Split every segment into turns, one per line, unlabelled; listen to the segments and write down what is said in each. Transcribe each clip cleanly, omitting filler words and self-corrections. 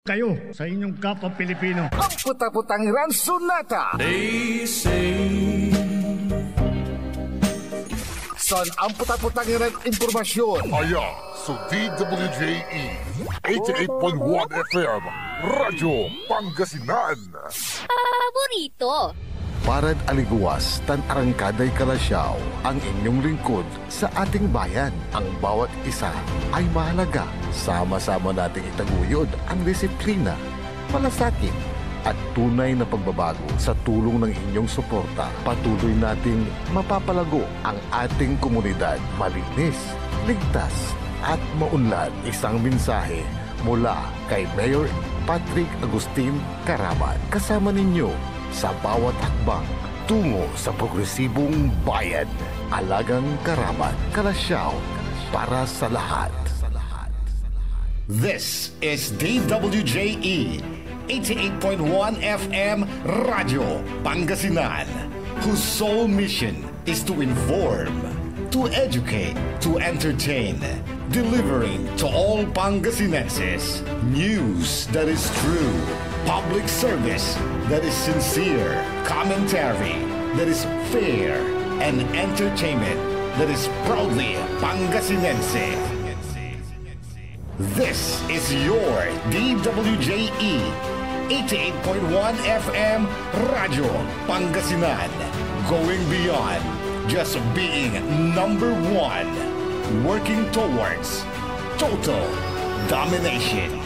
Kayo sa inyong kapwa Pilipino.
Ang puta-putang Ransunata.
They say
San ang puta-putang impormasyon.
Aya sa DWJE 88.1 FM Radyo Pangasinan.
Paborito.
Parad aliguas tan arangkaday kalasyaw ang inyong lingkod sa ating bayan. Ang bawat isa ay mahalaga. Sama-sama nating itaguyod ang disiplina, malasakit at tunay na pagbabago. Sa tulong ng inyong suporta, patuloy nating mapapalago ang ating komunidad. Malinis, ligtas at maunlad. Isang mensahe mula kay Mayor Patrick Agustin Caraman. Kasama ninyo sa bawat hakbang tungo sa progresibong bayan. Alagang Caraman, Kalasyaw, para sa lahat.
This is DWJE 88.1 FM Radio Pangasinan, whose sole mission is to inform, to educate, to entertain, delivering to all Pangasinenses news that is true, public service that is sincere, commentary that is fair, and entertainment that is proudly Pangasinense. This is your DWJE 88.1 FM Radio Pangasinan, going beyond just being number one, working towards total domination.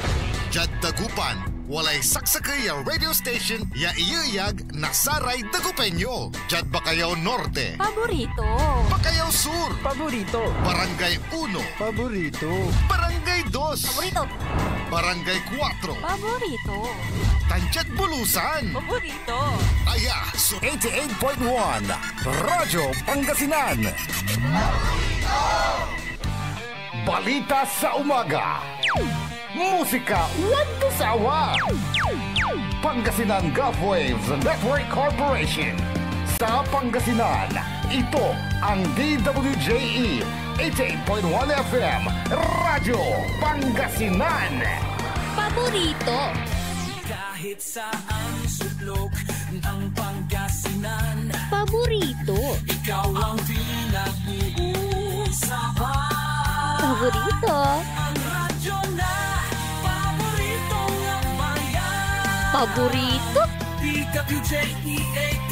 Jad Dagupan, walay saksakay ya radio station ya iyayag nasaray Dagupenyo. Jad Bacayao Norte,
Paborito.
Bacayao Sur,
paborito.
Barangay 1,
Paborito.
Barangay 2,
Paborito.
Barangay 4,
Paborito.
Tanchat Bulusan,
Paborito.
Aya, so
88.1 Radyo Pangasinan. Balita sa umaga. Musika walang sawa. Pangasinan Gulf Waves Network Corporation. Sa Pangasinan, ito ang DWJE 88.1 FM Radyo Pangasinan.
Paborito.
Kahit saan sulok ng Pangasinan,
Paborito.
ikaw ang pinag-uusapan.
Paborito.
Ang radyo na paborito ng bayan.
Paborito.
DWJE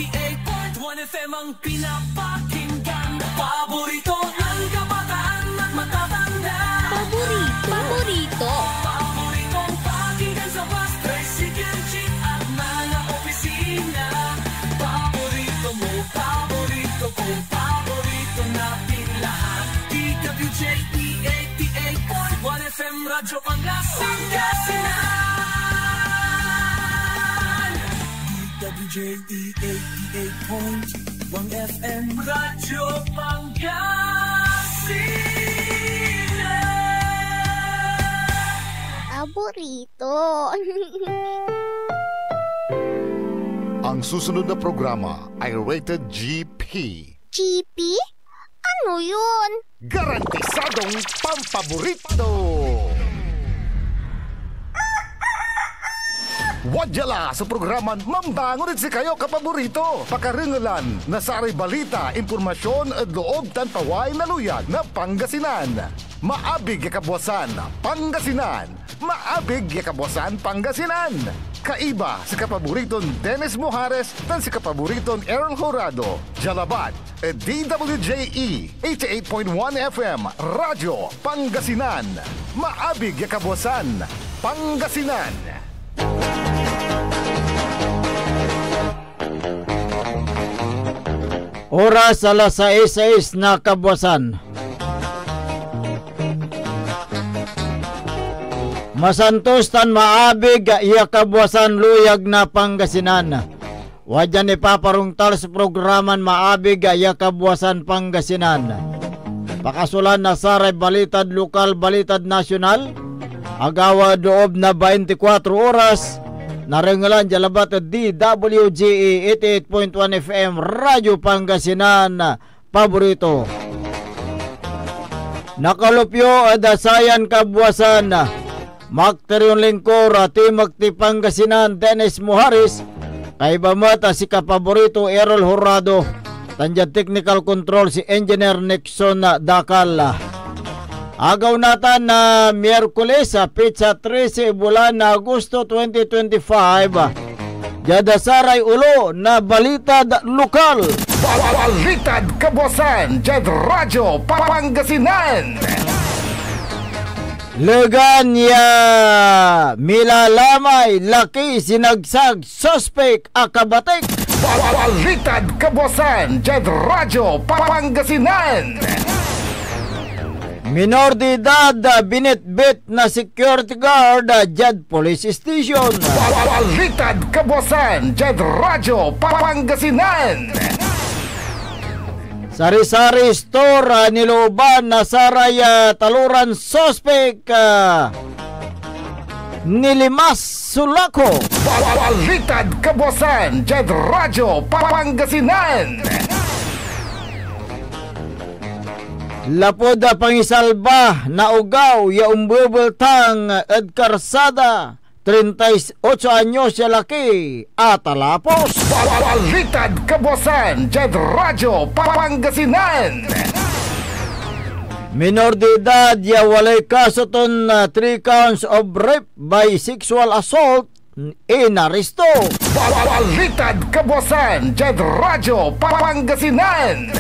88.1 FM ang pinapakinggan. Paborito ng kabataan at matatanda.
Paborito. Paborito.
Paboritong pakinggan sa bus, tricycle, jeep at mga opisina. Paborito mo, paborito ko, paborito natin lahat. DWJE 88.1 FM Radyo Pangasinan. DWJE 88.1 FM Radyo Pangasinan.
Paborito.
Ang susunod na programa ay rated GP.
GP? Ano yun?
Garantisadong pampaborito. Wadyala sa programan Mambangon si kayo kapaborito. Pakaringalan na sa aray balita, impormasyon at loob tan paway na luyag na Pangasinan. Maabig yakabwasan Pangasinan. Maabig yakabwasan Pangasinan. Kaiba sa kapaboriton Dennis Mojares tan si kapaboriton Errol Horado. Jalabat at DWJE 88.1 FM Radyo Pangasinan. Maabig yakabwasan Pangasinan.
Oras alas 6:06 na kabwasan. Masantos tan maabig iya kabwasan luyag na Pangasinan. Wadyan ipaparungtal sa programan maabig iya kabwasan Pangasinan. Pakasulan na saray balitad lokal, balitad nasyonal. Agawa doob na 24 oras. Narengalan jalabat DWJE 88.1 FM Radyo Pangasinan. Paborito. Nakalupyo adasayan kabwasan. Makterion Lingkor Timog ti Pangasinan Dennis Muharis kay bamata si kapaborito Errol Horado tanja technical control si Engineer Nixon Dakal. Agaw natan na Miyerkules sa Pizza 13 bulan na Agosto 2025. Jadasaray ulo na balita lokal.
Balitad kabosan, Jed Radyo Pangasinan.
Leganya milalamay laki sinagsag suspect akabatik.
Balitad kabosan, Jed Radyo Pangasinan.
Minor de edad binitbit na security guard Jed Police Station.
Balitad kabosan, Jed Radyo Pangasinan.
Sari-sari store niluban na saraya taluran suspect nilimas sulako.
Balitad kabosan, Jed Radyo Pangasinan.
Lapoda pangisalba na ugaw ya umbubultang Edkarsada 38 anyos siya laki at talapos.
Balitad kabosan, Jed Radyo Pangasinan.
Minor de edad ya walay kaso ton 3 counts of rape by sexual assault inaresto.
Balitad kabosan, Jed Radyo Pangasinan.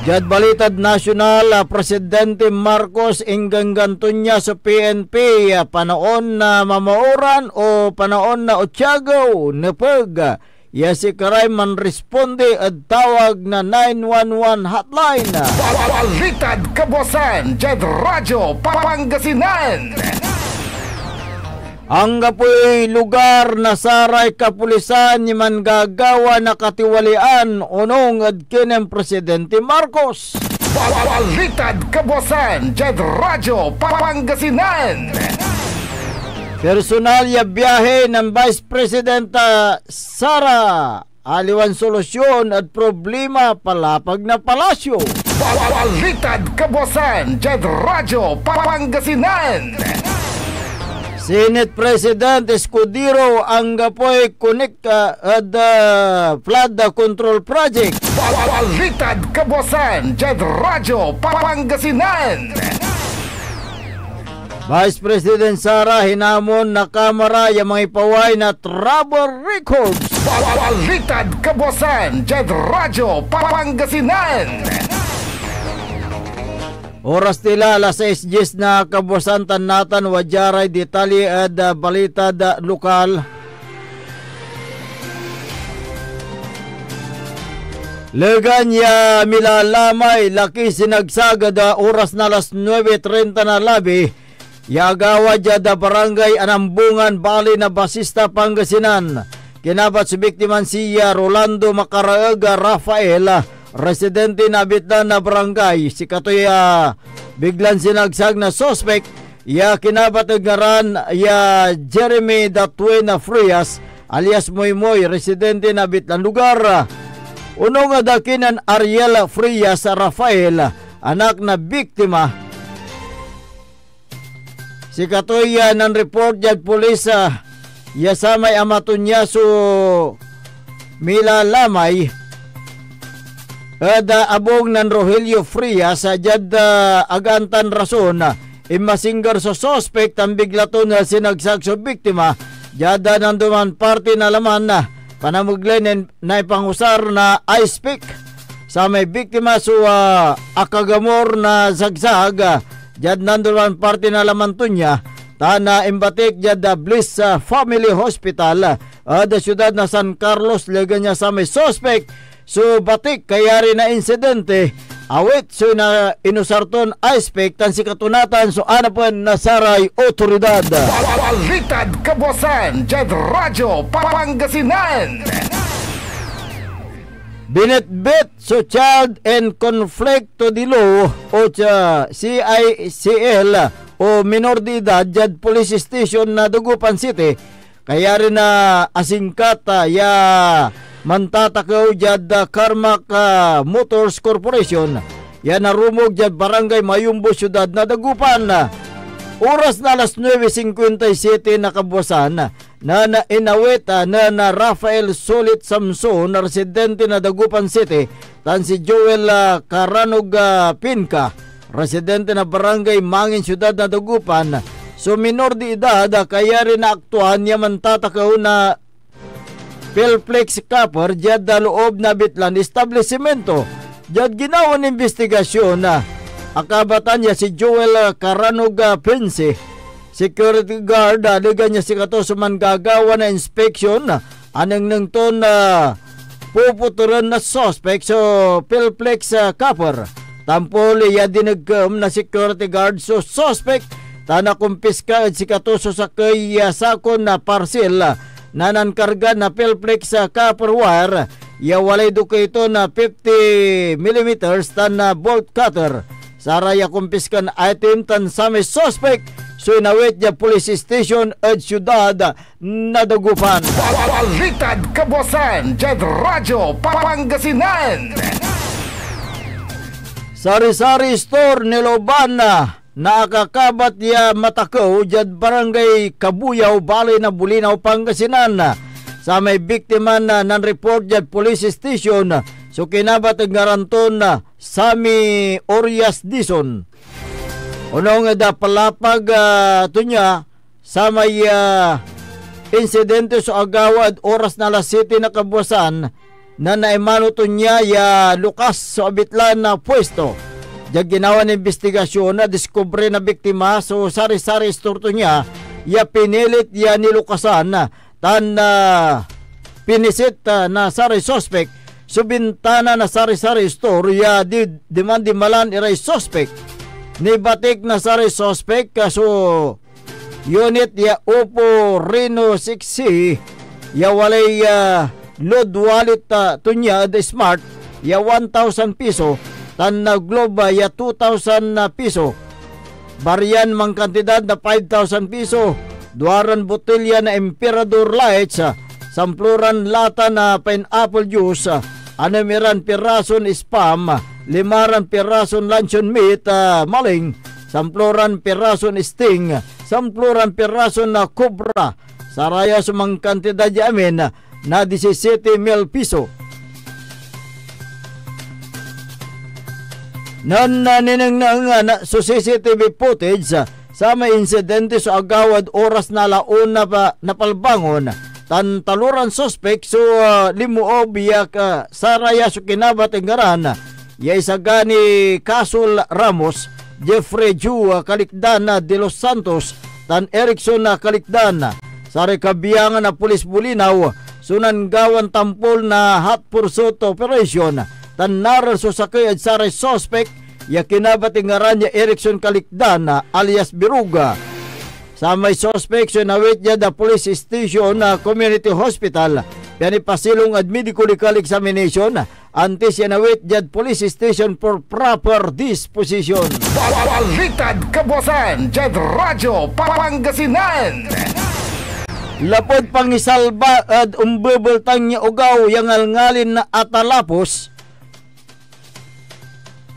Jad balitad nasyonal, Presidente Marcos ingganganto niya sa PNP panaon na mamauran o panaon na otsagaw nepeg. Ya si karay man responde at tawag na 911 hotline.
Balitad kabosan, Jed Radyo Pangasinan.
Ang kapoy lugar na saray kapulisan ni man gagawa na katiwalian unong adkinem Presidente Marcos.
Balitad kabosan, Jed Radyo Pangasinan.
Personalya biyahe ng Vice President Sara aliwan solusyon at problema palapag na palasyo.
Balitad kabosan, Jed Radyo Pangasinan.
Senate President Escudero ang gapoy connect at flood control project.
Balitad kabosan, Jed Radyo Pangasinan.
Vice President Sara hinamon na kamera yung mga ipaway na trouble records.
Balitad kabosan, Jed Radyo Pangasinan.
Oras tila alas 6 na kabusan tanatan wajaray detalye at balita lokal. Leganya milalamay laki sinagsagad oras na alas 9:30 na labi. Yagawa jada barangay Anambungan Bali na Basista Pangasinan. Kinabat si biktiman siya Rolando Macaraga Rafael. Residente na bitlan na barangay si katoya biglan sinagsag na suspect ya kinabatag ngaran ya Jeremy Datwena Frias alias Moymoy residente na bitlan lugar. Unong dakinan Ariel Frias Rafael anak na biktima si katoya ng report jad polisa ya samay amatunya so milalamay abong ng Rogelio Frias jad agantan rason imasinggar sa suspect ang biglaton na sinagsag sa biktima jad nanduman party na laman na panamuglen na ipangusar na ice pick sa may biktima so akagamor na zagsag jad nanduman party na laman to niya tana imbatik jad Bliss Family Hospital da syudad na San Carlos leganya sa may suspect. So batik kaya rin na insidente awit so na inusarton aspect tan si katunatan so ana po nasaray otoridad.
Balitad kabosan, Jed Radyo Pangasinan.
Binitbit so Child and Conflict to the Law o CICL o minor de edad jad police station na Dagupan City kaya rin na asingkata ya mantatakaw jad Carmack Motors Corporation yan narumog jad barangay Mayumbo syudad na Dagupan Oras na alas 9:57 na kabuwasan na inawit na Rafael Sulit Samson na residente na Dagupan City tan si Joel Caranog Pinca, residente na barangay Mangin Siyudad na Dagupan. So minor di edad kaya rin naaktuhan niya man tatakaw na Pelplex Copper dyan na loob na bitlan establishmento. Dyan ginawa ng investigasyon na akabatan niya si Joel Caranog Pince, security guard, aligan niya si kato suman gagawa na inspection anang nang ton puputuran na suspect so Pelplex Copper. Tampol iya dinagam na security guard so suspect tana kumpiska si kato sa kay sakon na parcel nanan karga na Pelplex Copper wire. Ya walay duka ito na 50 mm tan na bolt cutter. Saraya kumpiskan item tan sa may suspect so inawit niya police station at siyudad na Dagupan.
Balitad kabosan dyan Radyo Pangasinan.
Sari-sari store niloban na nakakabat ya matakaw dyan barangay Kabuyaw, Balay na Bulinaw, Pangasinan. Sa may biktima na nan-report dyan police station so kinabat ang garanton na Sami Orias Dison. Unong da palapag to niya sa may insidente sa agawad oras na alas 7 na kabuwasan na naimano to niya ya lukas sa abitlan na pwesto. Diyan ginawa ng investigasyon na diskubre na biktima so sari-sari store to niya ya pinilit ya nilukasan tan pinisit na sari suspect so bintana na sari-sari store ya di malan iray suspect ni batik na sari suspect kaso unit ya Oppo Reno 6C ya walay load wallet to niya the smart ya 1,000 piso tan na globe ya 2,000 piso baryan mang kantidad na 5,000 piso duaran botelya na Emperador Lights sampluran lata na pineapple juice anamiran pirason spam limaran pirason luncheon meat maling sampluran pirason sting sampluran pirason na cobra saraya sumang kantidad yamin na 17,000 piso. Naninang na so CCTV footage sa may insidente sa agawad oras na launa pa napalbangon tan taluran suspect so limuob yak saraya so kinabat ngaran ya isagani Kasul Ramos, Jeffrey Ju Kalikdan de Los Santos tan Erickson Kalikdan sa rekabiyangan na pulis Bulinaw sunan gawan tampol na hot pursuit operation tan narar so sakay at saray suspect ya kinabat ngaran ya Erickson Kalikdan alias Biruga. Sa may suspect so nawit niya da police station na community hospital yan ipasilong at medical examination antes yan nawit niya police station for proper disposition.
Balitad kabosan dyan Radyo Pangasinan.
Lapod pangisalba at umbebeltang niya ugaw yang ngalngalin na atalapos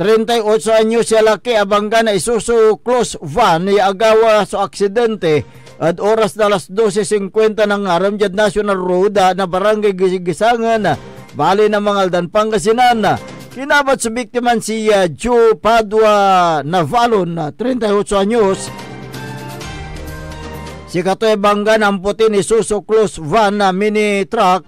38 anyos siya laki abangga na Isuzu close van ni agawa sa aksidente at oras na alas 12:50 ng aram dyan National Road na barangay Gisangan bali na Mangaldan, Pangasinan. Kinabat sa biktiman si Joe Padua Navalon 38 anyos. Si katoy bangga ng puti ni Isuzu close van na mini truck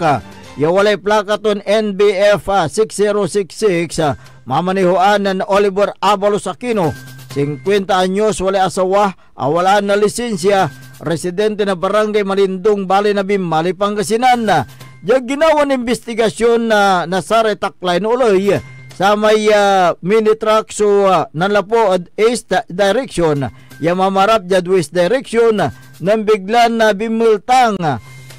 ya walay plaka ton NBF 6066 mamanihuan ng Oliver Avalos Aquino 50 anyos, walay asawa, awalaan na lisensya, residente na barangay Malindong, Balay na Bimali, Pangasinan. Diyan ginawa ng investigasyon na nasare taklay no uloy sa may mini truck so nanlapo at east direction ya mamarap jad west direction nang biglan na bimultang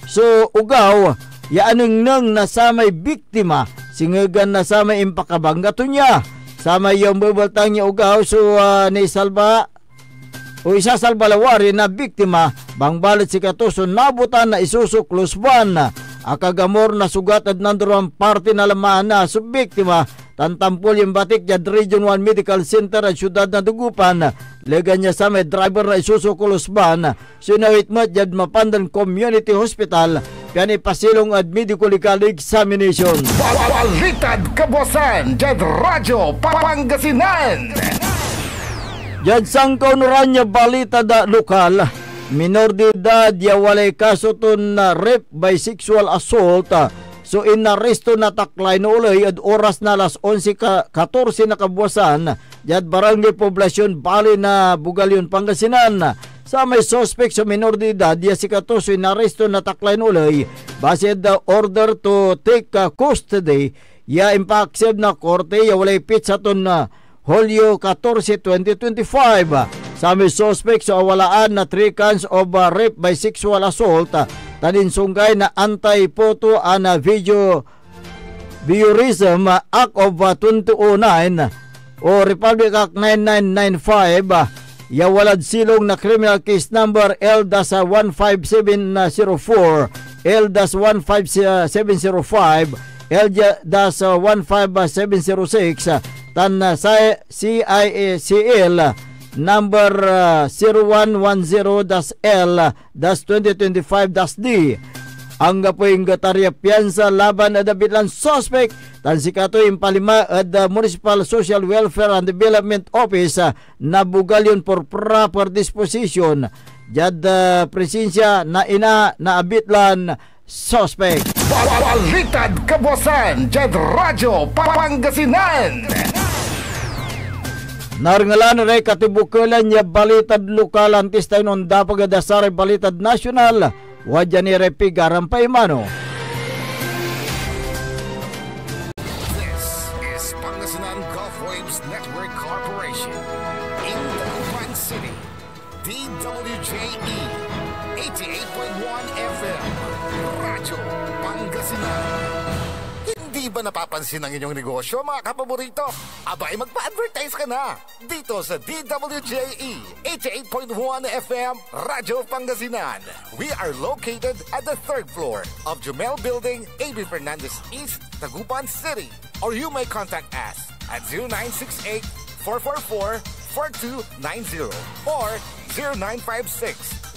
so ugaw ya anong nang nasamay biktima singagan na sa may impakabangga to niya sa may yung bubaltang niya ugaw so ni salba o isa salbalawari na biktima bangbalit si katuso nabutan na Isuzu close van akagamor na sugat at nandoon parte na laman na so biktima tantampol yung batik jad Region 1 Medical Center at syudad na Dagupan. Lega niya sa may driver na Isuzu Kulusban. Sinawit mo jad Mapandan Community Hospital. Piyan ipasilong at medical legal examination.
Balitad Kabuasan, Jad Radyo Pangasinan.
Jad sangkaw nuranya balita da lokal. Minor de edad ya walay kaso ton na rape by sexual assault. So inaresto na taklay no ulay at oras na alas 11:14 na kabuasan. Jad barangay poblasyon Bali na Bugalyon, Pangasinan. Sa may suspect sa minor de edad, ya si Katoso inaresto na taklay no ulay. Base the order to take custody, ya impaksib na korte ya walay pizza ton na Hulyo 14, 2025. Sa may suspect sa awalaan na 3 counts of rape by sexual assault, taninsunggay na anti-photo and video voyeurism Act of 2009 o Republic Act 9995. Yawalad silong na criminal case number L-15704, L-15705, L-15706, tan sa CIACL number 0110-L-2025-D. Ang gapoy gatarya piyansa laban at bilang suspect tan si Katoy Impalima at the Municipal Social Welfare and Development Office na Bugalyon for proper disposition. Jad presensya na ina na abitlan suspect.
Balitad Kabuasan, Jad Radyo Pangasinan.
Naringalan ray katibukulan niya balitad lokal antis tayo nung dapag adasari balitad nasyonal. Wadya ni Repi Garampay Mano.
This is Pangasinan Gulf Waves Network Corporation in Dagupan City. DWJE 88.1 FM Radyo Pangasinan. Hindi ba napapansin ang inyong negosyo, mga kapaborito? Abay, magpa-advertise ka na dito sa DWJE 88.1 FM Radyo Pangasinan. We are located at the 3rd floor of Jumel Building, A.B. Fernandez East, Dagupan City. Or you may contact us at 0968-444-4290 or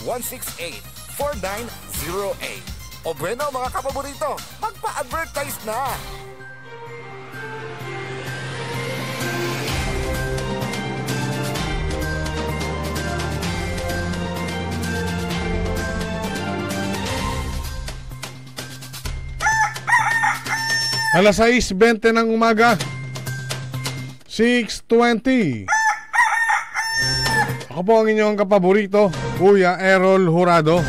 0956-168-4908. O bueno, mga kapaborito, magpa-advertise na!
Alas 6:20 ng umaga, 6:20. Ako po ang inyong kapaborito, Kuya Errol Jurado.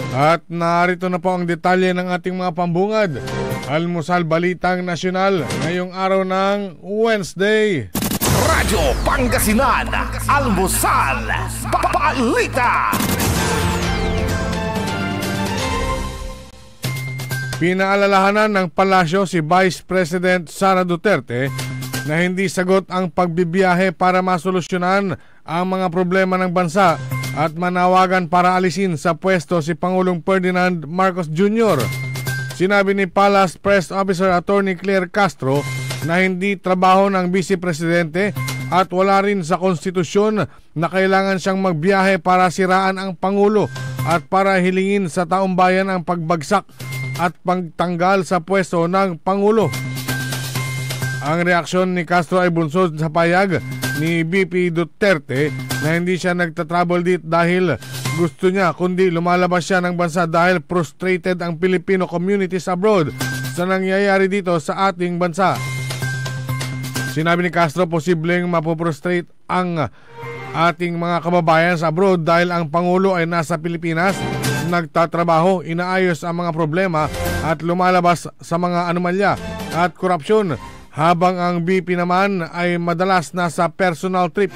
At narito na po ang detalye ng ating mga pambungad. Almusal Balitang Nasyonal ngayong araw ng Wednesday.
Radyo Pangasinan, Almusal Balita.
Pinaalalahanan ng palasyo si Vice President Sara Duterte na hindi sagot ang pagbibiyahe para masolusyonan ang mga problema ng bansa at manawagan para alisin sa pwesto si Pangulong Ferdinand Marcos Jr. Sinabi ni Palace Press Officer Attorney Claire Castro na hindi trabaho ng Vice Presidente at wala rin sa konstitusyon na kailangan siyang magbiyahe para siraan ang Pangulo at para hilingin sa taong bayan ang pagbagsak at pagtanggal sa pwesto ng Pangulo. Ang reaksyon ni Castro ay bunsod sa payag ni BP Duterte na hindi siya nagtatravel dito dahil gusto niya, kundi lumalabas siya ng bansa dahil frustrated ang Filipino communities abroad sa nangyayari dito sa ating bansa. Sinabi ni Castro, posibleng mapoprostrate ang ating mga kababayan sa abroad dahil ang Pangulo ay nasa Pilipinas, nagtatrabaho, inaayos ang mga problema at lumalabas sa mga anomalya at korupsyon, habang ang BP naman ay madalas nasa personal trip.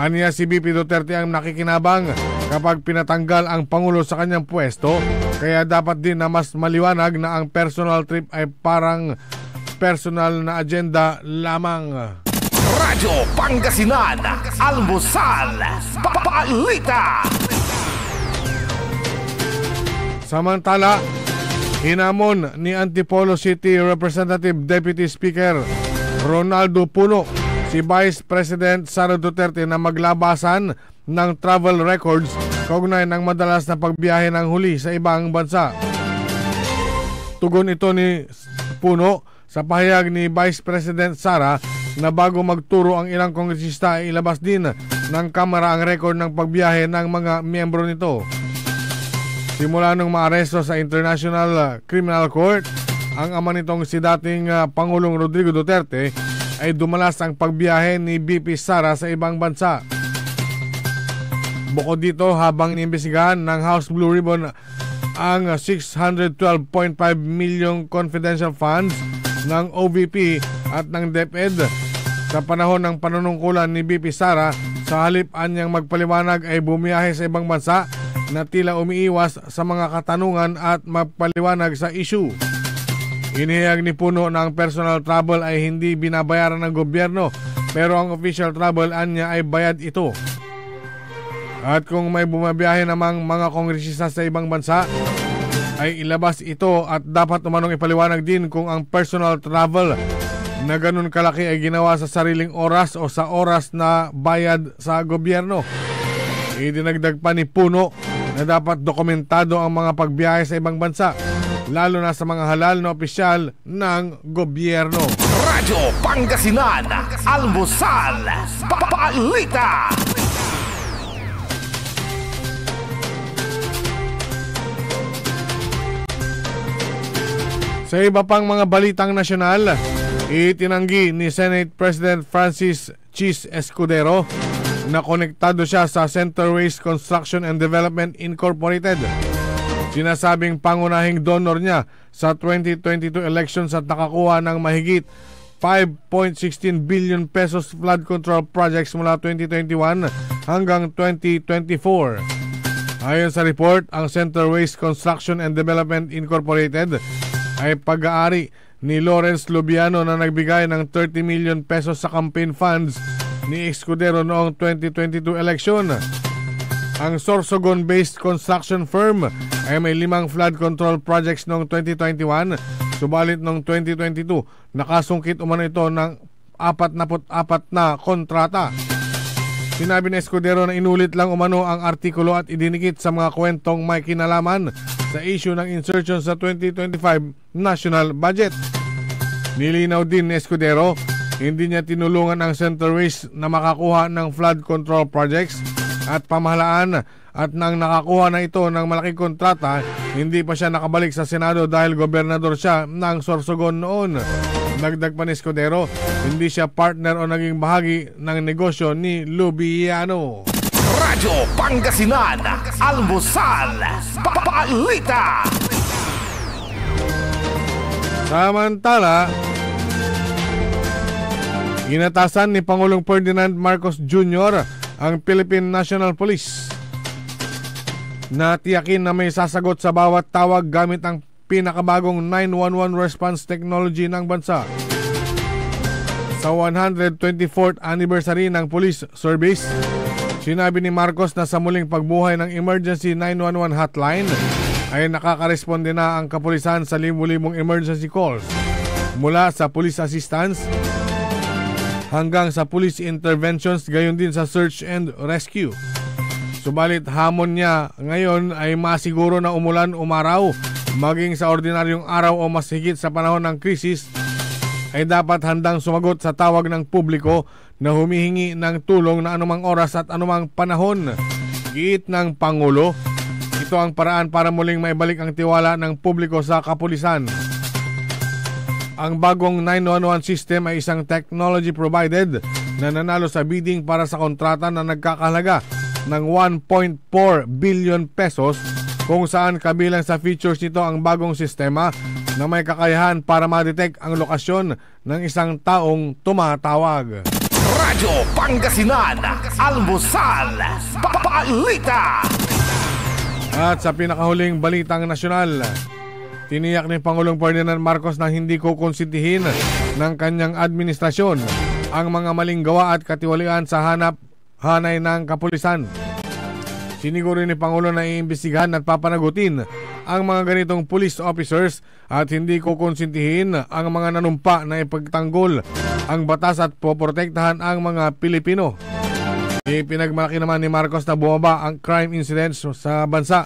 Aniya si BP Duterte ang nakikinabang kapag pinatanggal ang Pangulo sa kanyang pwesto, kaya dapat din na mas maliwanag na ang personal trip ay parang personal na agenda lamang.
Radyo Pangasinan, Almusal Balita.
Samantala, hinamon ni Antipolo City Representative Deputy Speaker Ronaldo Puno si Vice President Sara Duterte na maglabasan ng travel records kaugnay ng madalas na pagbiyahe ng huli sa ibang bansa. Tugon ito ni Puno sa pahayag ni Vice President Sara na bago magturo ang ilang kongresista ay ilabas din ng Kamara ang record ng pagbiyahe ng mga miyembro nito. Simula nung maaresto sa International Criminal Court, ang ama nitong si dating Pangulong Rodrigo Duterte ay dumalas ang pagbiyahe ni BP Sara sa ibang bansa. Bukod dito, habang inimbestigahan ng House Blue Ribbon ang 612.5 million confidential funds ng OVP at ng DepEd sa panahon ng panunungkulan ni BP Sara, sa halip anyang magpaliwanag ay bumiyahe sa ibang bansa na tila umiiwas sa mga katanungan at magpaliwanag sa issue. Inihayag ni Puno na ang personal travel ay hindi binabayaran ng gobyerno, pero ang official travel anya ay bayad ito. At kung may bumabiyahe namang mga kongresista sa ibang bansa, ay ilabas ito at dapat umanong ipaliwanag din kung ang personal travel na ganun kalaki ay ginawa sa sariling oras o sa oras na bayad sa gobyerno. Idinagdag pa ni Puno na dapat dokumentado ang mga pagbiyahe sa ibang bansa, lalo na sa mga halal na opisyal ng gobyerno.
Radyo Pangasinan, Almusal, Balita.
Sa iba pang mga balitang nasyonal, itinanggi ni Senate President Francis Chis Escudero na konektado siya sa Centerways Construction and Development Incorporated. Sinasabing pangunahing donor niya sa 2022 elections at nakakuha ng mahigit 5.16 billion pesos flood control projects mula 2021 hanggang 2024. Ayon sa report, ang Centerways Construction and Development Incorporated ay pag-aari ni Lawrence Lubiano na nagbigay ng 30 million pesos sa campaign funds ni Escudero noong 2022 election. Ang Sorsogon-based construction firm ay may 5 flood control projects noong 2021, subalit noong 2022 nakasungkit umano ito ng 44 na kontrata. Sinabi ni Escudero na inulit lang umano ang artikulo at idinikit sa mga kwentong may kinalaman sa issue ng insertion sa 2025 national budget. Nilinaw din ni Escudero, hindi niya tinulungan ang Centerways na makakuha ng flood control projects at pamahalaan, at nang nakakuha na ito ng malaking kontrata, hindi pa siya nakabalik sa Senado dahil gobernador siya ng Sorsogon noon. Dagdag pa ni Escudero, hindi siya partner o naging bahagi ng negosyo ni Lubiano.
Radyo Pangasinan, Almusal, Balita.
Samantala, inatasan ni Pangulong Ferdinand Marcos Jr. ang Philippine National Police na tiyakin na may sasagot sa bawat tawag gamit ang pinakabagong 911 response technology ng bansa. Sa 124th anniversary ng police service, sinabi ni Marcos na sa muling pagbuhay ng emergency 911 hotline ay nakakaresponde na ang kapulisan sa libu-libong emergency calls, mula sa police assistance hanggang sa police interventions, gayon din sa search and rescue. Subalit hamon niya ngayon ay masiguro na umulan, umaraw, maging sa ordinaryong araw o mas higit sa panahon ng krisis, ay dapat handang sumagot sa tawag ng publiko na humihingi ng tulong na anumang oras at anumang panahon. Giit ng Pangulo, ito ang paraan para muling maibalik ang tiwala ng publiko sa kapulisan. Ang bagong 911 system ay isang technology provided na nanalo sa bidding para sa kontrata na nagkakahalaga ng 1.4 billion pesos, kung saan kabilang sa features nito ang bagong sistema na may kakayahan para ma-detect ang lokasyon ng isang taong tumatawag.
Radyo Pangasinan, Almusal, Balita.
At sa pinakahuling balitang nasyonal, tiniyak ni Pangulong Ferdinand Marcos na hindi kukonsintihin ng kanyang administrasyon ang mga maling gawa at katiwalian sa hanay ng kapulisan. Siniguro ni Pangulo na iimbestigahan at papanagutin ang mga ganitong police officers at hindi kukonsintihin ang mga nanumpa na ipagtanggol ang batas at poprotektahan ang mga Pilipino. Ipinagmalaki naman ni Marcos na bumaba ang crime incidents sa bansa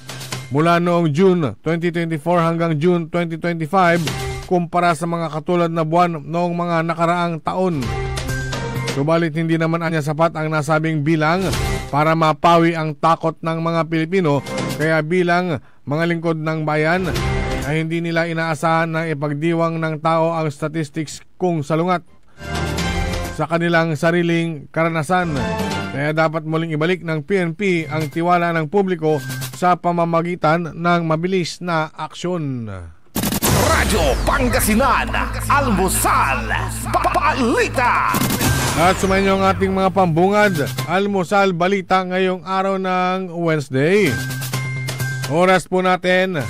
mula noong June 2024 hanggang June 2025 kumpara sa mga katulad na buwan noong mga nakaraang taon. Subalit hindi naman anya sapat ang nasabing bilang para mapawi ang takot ng mga Pilipino, kaya bilang mga lingkod ng bayan ay hindi nila inaasahan na ipagdiwang ng tao ang statistics kung salungat sa kanilang sariling karanasan. Kaya dapat muling ibalik ng PNP ang tiwala ng publiko sa pamamagitan ng mabilis na aksyon.
Radyo Pangasinan, Almusal, Balita.
At sumayin ang ating mga pambungad, Almusal Balita ngayong araw ng Wednesday. Oras po natin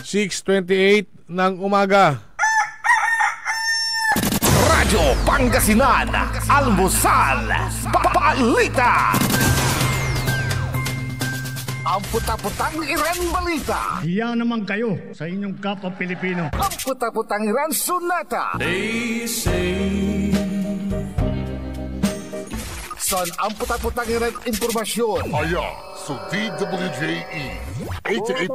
6:28 ng umaga.
Radyo Pangasinan, Almusal, Balita.
Ang puta-putang Iran Balita.
Hiya naman kayo sa inyong kapwa Pilipino.
Ang puta-putang Iran Sunata.
They say
Son, ang puta-putang Iran Impormasyon.
Aya sa DWJE 88.1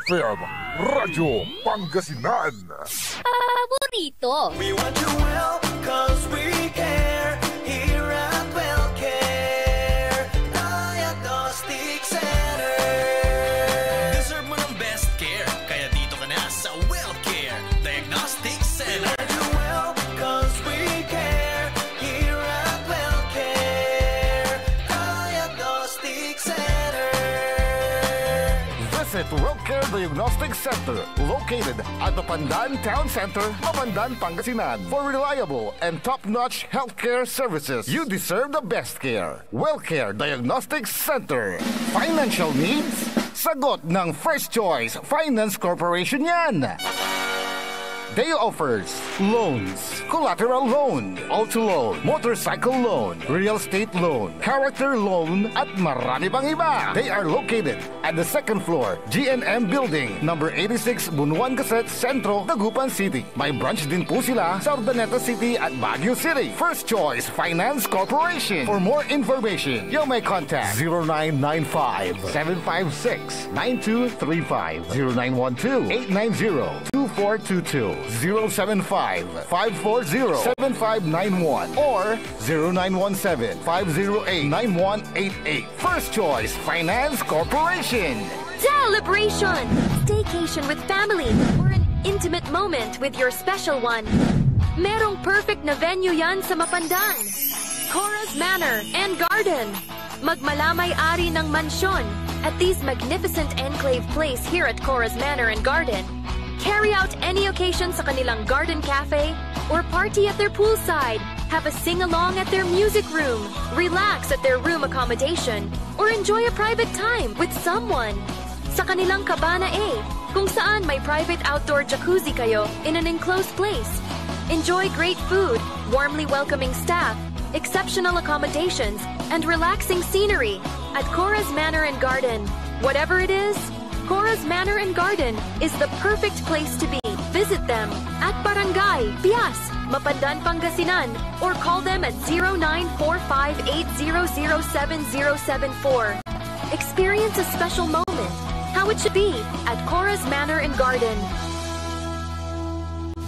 FM Radyo Pangasinan.
Paborito.
we want you well, cause we care. Here at WellCare Diagnostic Center. Deserve mo ng best care, kaya dito ka na sa WellCare Diagnostic Center. We want you well, cause we care. Here at WellCare Diagnostic Center.
Visit WellCare Diagnostic Center, located at Mapandan Town Center, Mapandan, Pangasinan. For reliable and top-notch healthcare services, you deserve the best care. WellCare Diagnostic Center. Financial needs? Sagot ng First Choice Finance Corporation yan. They offers loans, collateral loan, auto loan, motorcycle loan, real estate loan, character loan, at marami pang iba. They are located at the second floor, GNM Building, number 86, Bunuan Cassette, Centro, Dagupan City. May branch din po sila sa Urdaneta City at Baguio City. First Choice Finance Corporation. For more information, you may contact 0995-756-9235, 0912-890-2422. 075-540-7591 or 0917-508-9188. First Choice Finance Corporation.
Celebration! Staycation with family or an intimate moment with your special one. Merong perfect na venue yan sa Mapandan. Cora's Manor and Garden. Magmalamay-ari ng mansyon at these magnificent enclave place here at Cora's Manor and Garden. Carry out any occasion sa kanilang garden cafe or party at their poolside. Have a sing-along at their music room, relax at their room accommodation, or enjoy a private time with someone. Sa kanilang Cabana A, kung saan may private outdoor jacuzzi kayo in an enclosed place. Enjoy great food, warmly welcoming staff, exceptional accommodations, and relaxing scenery at Cora's Manor and Garden. Whatever it is, Cora's Manor and Garden is the perfect place to be. Visit them at Barangay Pias, Mapandan, Pangasinan, or call them at 0945-800-7074. Experience a special moment, how it should be at Cora's Manor and Garden.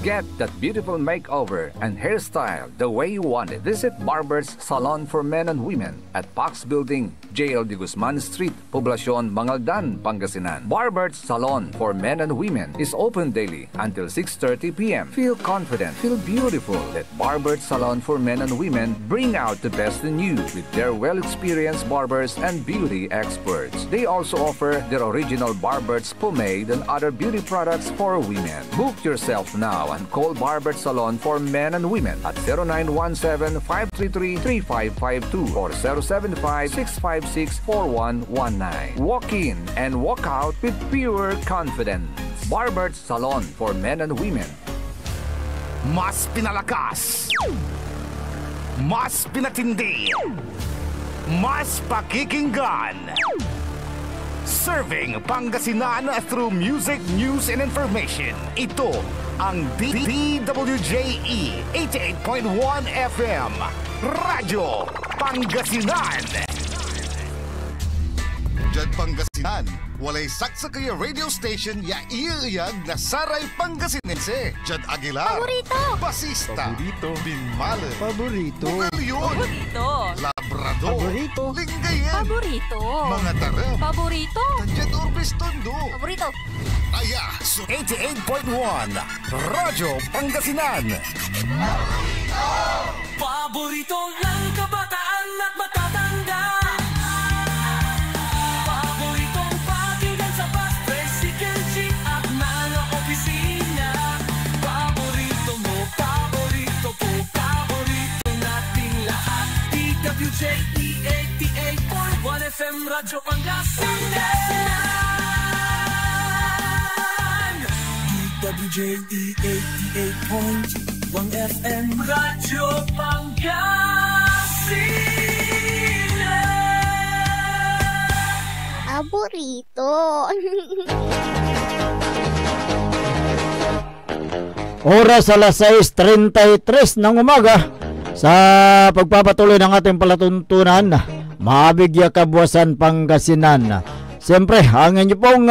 Get that beautiful makeover and hairstyle the way you want it. Visit Barber's Salon for Men and Women at Pax Building, JL de Guzman Street, Poblacion, Mangaldan, Pangasinan. Barber's Salon for Men and Women is open daily until 6:30 p.m. Feel confident, feel beautiful. Let Barber's Salon for Men and Women bring out the best in you with their well-experienced barbers and beauty experts. They also offer their original Barber's pomade and other beauty products for women. Book yourself now and call Barber's Salon for Men and Women at 0917-533-3552 or 075-656-4119. Walk in and walk out with pure confidence. Barber's Salon for Men and Women.
Mas pinalakas, mas pinatindi, mas pakikinggan.
Serving Pangasinan through music, news, and information. Ito ang DWJE 88.1 FM. Radyo Pangasinan.
Diyan Pangasinan, walay saksa kaya radio station ya iiyag na Saray Pangasinense. Diyan Aguilar,
Paborito.
Basista,
Paborito.
Binmale,
Paborito.
Bugalyon,
Paborito.
Labrador,
Paborito.
Lingayen,
Paborito.
mga tarem,
Paborito.
Diyan Urbis Tondo.
Paborito.
Aya, so
88.1 Radyo Pangasinan.
Paborito ng kabataan at matatanda. Paboritong pakinggan sa bus, tricycle, jeep at mga opisina. Paborito mo, paborito ko, paborito nating lahat. DWJE 88.1 FM Radyo Pangasinan. DWJE 88.1 FM Radyo Pangasinan.
Paborito.
Oras alas 6:33 ng umaga sa pagpapatuloy ng ating palatuntunan, Maabigya Kabuwasan Pangasinan. Siyempre, ang inyo pong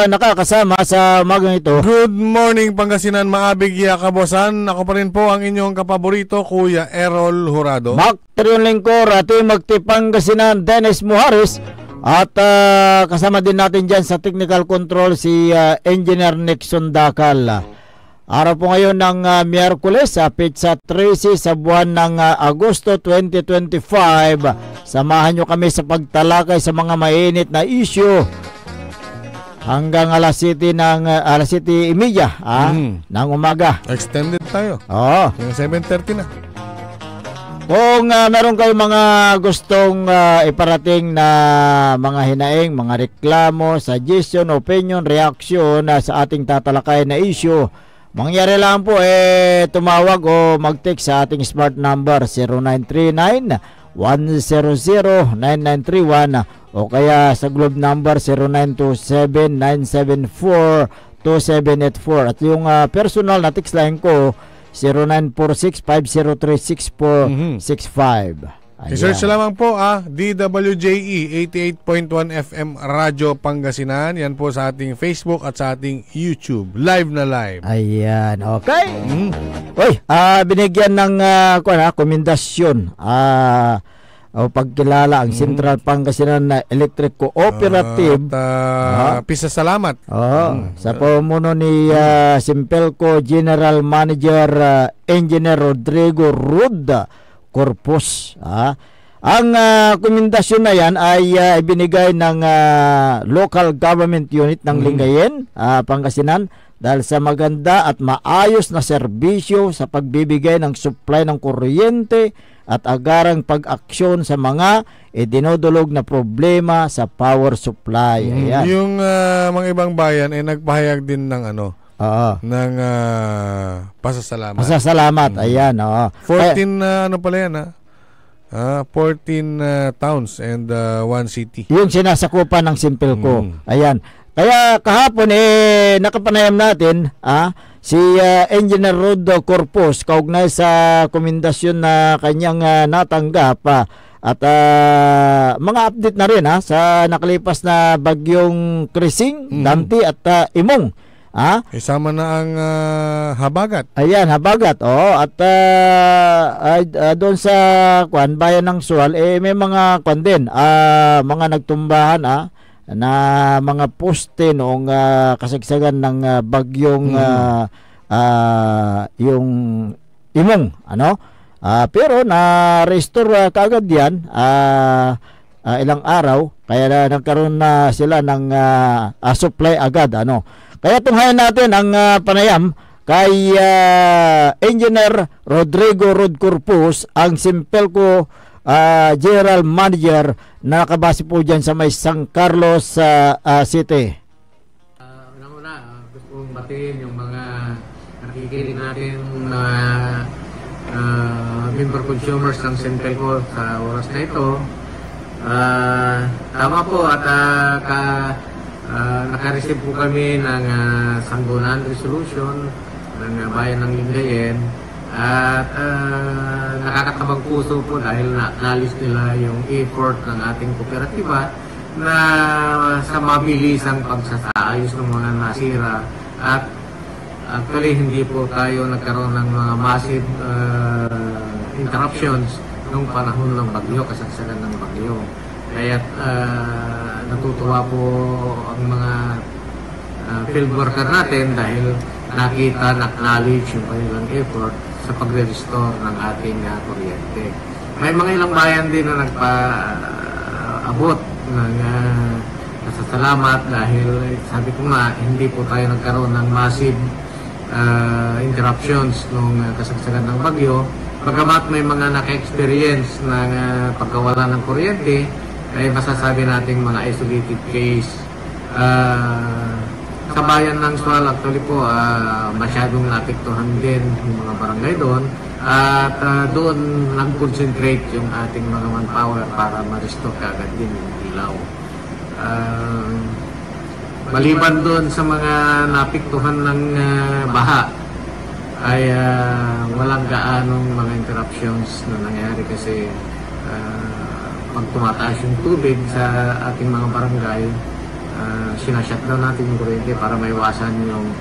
nakakasama sa umagang ito.
Good morning Pangasinan, Maabigya Kabuwasan. Ako pa rin po ang inyong kapaborito, Kuya Errol Jurado.
Bakteriyon Lingkor, ating Pangasinan, Dennis Muharis. At kasama din natin dyan sa technical control si Engineer Nixon Dakal. Araw po ngayon ng Miyerkules, Pizza 13 sa buwan ng Agosto 2025. Samahan nyo kami sa pagtalakay sa mga mainit na issue hanggang alas 7:30 ng umaga.
Extended tayo.
Oo.
Yung 7:30 na.
Kung meron kayong mga gustong iparating na mga hinaing, mga reklamo, suggestion, opinion, reaction sa ating tatalakay na issue, mangyari lang po tumawag o mag-text sa ating smart number 0939-100-9931 o kaya sa Globe number 0927-974-2784 at yung personal na text line ko 0946-503-6465.
I-search lamang po DWJE 88.1 FM Radyo Pangasinan. Yan po sa ating Facebook at sa ating YouTube. Live na live.
Ayan, okay. Uy, binigyan ng komendasyon o pagkilala ang Central Pangasinan Electric Cooperative.
Pisa salamat.
Sa pamuno ni Simpelco General Manager Engineer Rodrigo Rud Corpus. Ang komendasyon na yan ay ibinigay ng local government unit ng Lingayen, Pangasinan, dahil sa maganda at maayos na serbisyo sa pagbibigay ng supply ng kuryente at agarang pag-aksyon sa mga dinudulog na problema sa power supply. Ayan.
Yung mga ibang bayan nagpahayag din ng ng pasasalamat.
Pasasalamat, ayan.
14 pala yan 14 towns and 1 city.
Yung sinasakupan ng Simpelco. Ayan. Kaya kahapon nakapanayam natin si Engineer Rod Corpus kaugnay sa komendasyon na kanyang natanggap at mga update na rin sa nakalipas na bagyong Krising, Damti at Imong.
Isama na ang Habagat.
Ayan, Habagat. At doon sa bayan ng Sual may mga din, mga nagtumbahan na mga poste noong kasagsagan ng bagyong yung Imong, pero na-restore kaagad yan ilang araw, kaya nagkaroon na sila ng supply agad, Kaya tunghayan natin ang panayam kay Engineer Rodrigo Rod Corpus, ang Simpelco General Manager na nakabase po dyan sa may San Carlos City.
Unang-una, gusto kong batiin yung mga nakikinig natin na member consumers ng Simpelco sa oras na ito. Tama po at nakareceive po kami ng sangguniang resolution ng bayan ng Lingayen at nakakatabang puso po dahil naalis nila yung effort ng ating kooperatiba na sa mabilisang pagsasaayos ng mga nasira at actually hindi po tayo nagkaroon ng mga massive interruptions nung panahon ng bagyo, kasagsagan ng bagyo. Kaya natutuwa po ang mga field worker natin dahil nakita, acknowledge yung kanilang effort sa pagre-restore ng ating kuryente. May mga ilang bayan din na nagpa-abot ng nasasalamat dahil sabi ko nga, hindi po tayo nagkaroon ng massive interruptions nung kasagsagan ng bagyo. Pagkamat may mga naka-experience ng pagkawala ng kuryente, ay masasabi natin mga isolated case. Sa bayan ng Sual, actually po, masyadong naapektuhan din yung mga barangay doon. At doon nag-concentrate yung ating mga manpower para ma-restore kaagad din yung ilaw. Maliban doon sa mga naapektuhan ng baha, ay walang gaanong mga interruptions na nangyari kasi pag tumataas yung tubig sa ating mga barangay, sinashutdown natin yung kuryente para maiwasan yung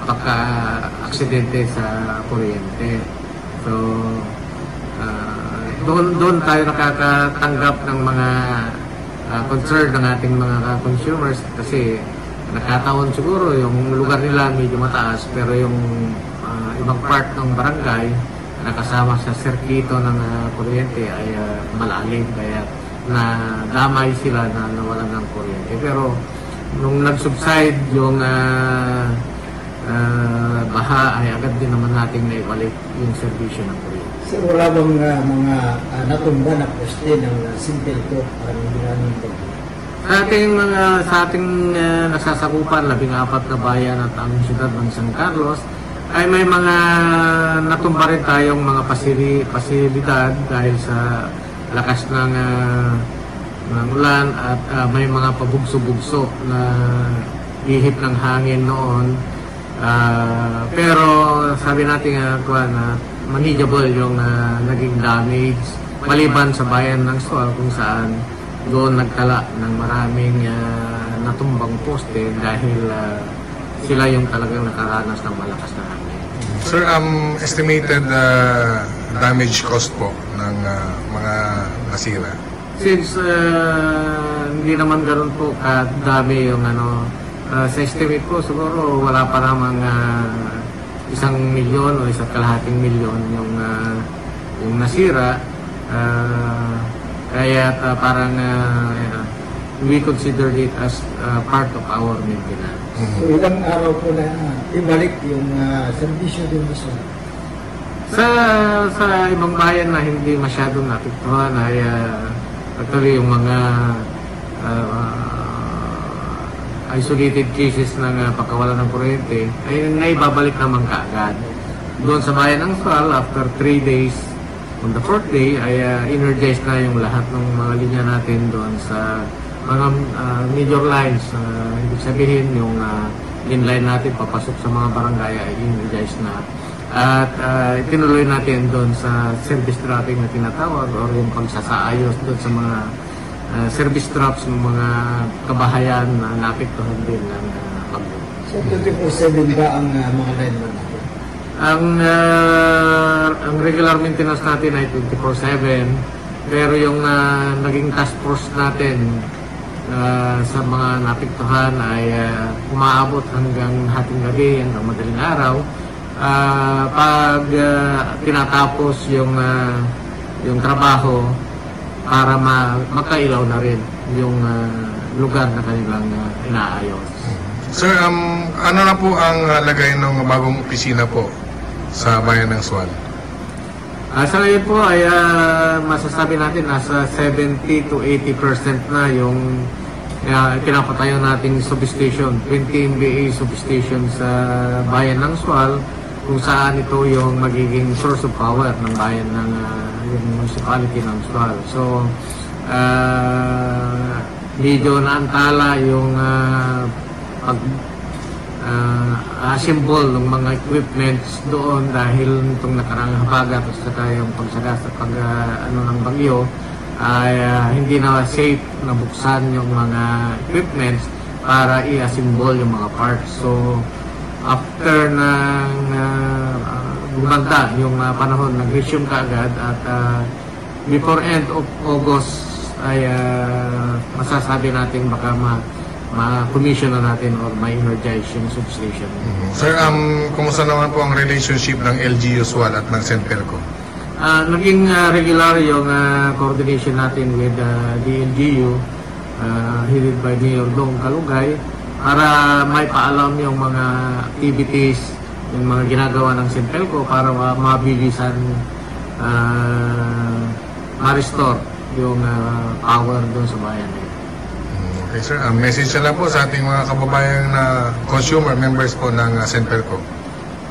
pagka-aksidente sa kuryente. So, doon tayo nakakatanggap ng mga concern ng ating mga consumers kasi nakataon siguro yung lugar nila medyo mataas pero yung ibang part ng barangay nakasama sa sirkito ng kuryente ay malalim kaya na damay sila na nawalan ng kuryente. Pero nung nag-subside yung baha ay agad din naman natin naibalik yung serbisyo ng kuryente.
Sir, wala bang mga natumba na poste ng Sintelco para hindi namin
sa ating nasasakupan, 14 na bayan at ang siyudad ng San Carlos, ay may mga natumba rin tayong mga pasilidad dahil sa lakas ng ulan at may mga pabugso-bugso na ihip ng hangin noon. Pero sabi natin na manageable yung naging damage maliban sa bayan ng Sual kung saan doon nagtala ng maraming natumbang poste dahil sila yung talagang nakaranas ng malakas na hangin.
Sir, estimated damage cost po ng mga nasira?
Since hindi naman ganun po kadami yung sa estimate ko siguro wala pa namang 1 milyon o 1.5 milyon yung nasira. Kaya parang we consider it as part of our maintenance.
So, ilang araw po na ibalik yung serbisyo din sa
ibang bayan na hindi masyadong naapektuhan ay actually yung mga isolated cases ng pagkawala ng kuryente ay naibabalik naman kaagad. Doon sa bayan ng Sual, after 3 days, on the 4th day, ay energized na yung lahat ng mga linya natin doon sa mga major lines. Ibig sabihin, yung inline natin papasok sa mga barangay ay energized na. At itinuloy natin doon sa service dropping na tinatawag or yung pagsasaayos doon sa mga service drops ng mga kabahayan na naapektuhan din ng bagyo.
So 24/7 ba ang mga line natin?
Ang regular maintenance natin ay 24/7 pero yung naging task force natin sa mga naapektuhan ay umaabot hanggang hating gabi, hanggang madaling araw. Pag tinatapos yung trabaho para makailaw na rin yung lugar na kanilang inaayos.
Sir, ano na po ang lagay ng bagong opisina po sa bayan ng Sual?
Sa ngayon po ay masasabi natin nasa 70 to 80% na yung pinapatayo nating substation, 20 MVA substation sa bayan ng Sual kung saan ito yung magiging source of power ng bayan ng yung municipality ng Sual. So medyo naantala yung assemble ng mga equipments doon dahil itong nakarang habagat at saka yung pagsagasat ng bagyo ay hindi na safe na buksan yung mga equipments para i-assemble yung mga parts. So after ng gumanda yung panahon, nag-resume kaagad at before end of August ay masasabi natin baka ma-commission na natin or ma-energize yung substation.
Sir, kumusta naman po ang relationship ng LG Usual at ng Senpelco?
Naging regular yung coordination natin with the LGU, headed by Mayor Dong Kalugay, para may paalam yung mga activities, yung mga ginagawa ng Senpelco para mabilisan ma-restore yung power doon sa bayan.
Okay, sir. Message na lang po sa ating mga kababayang na consumer members po ng Senpelco.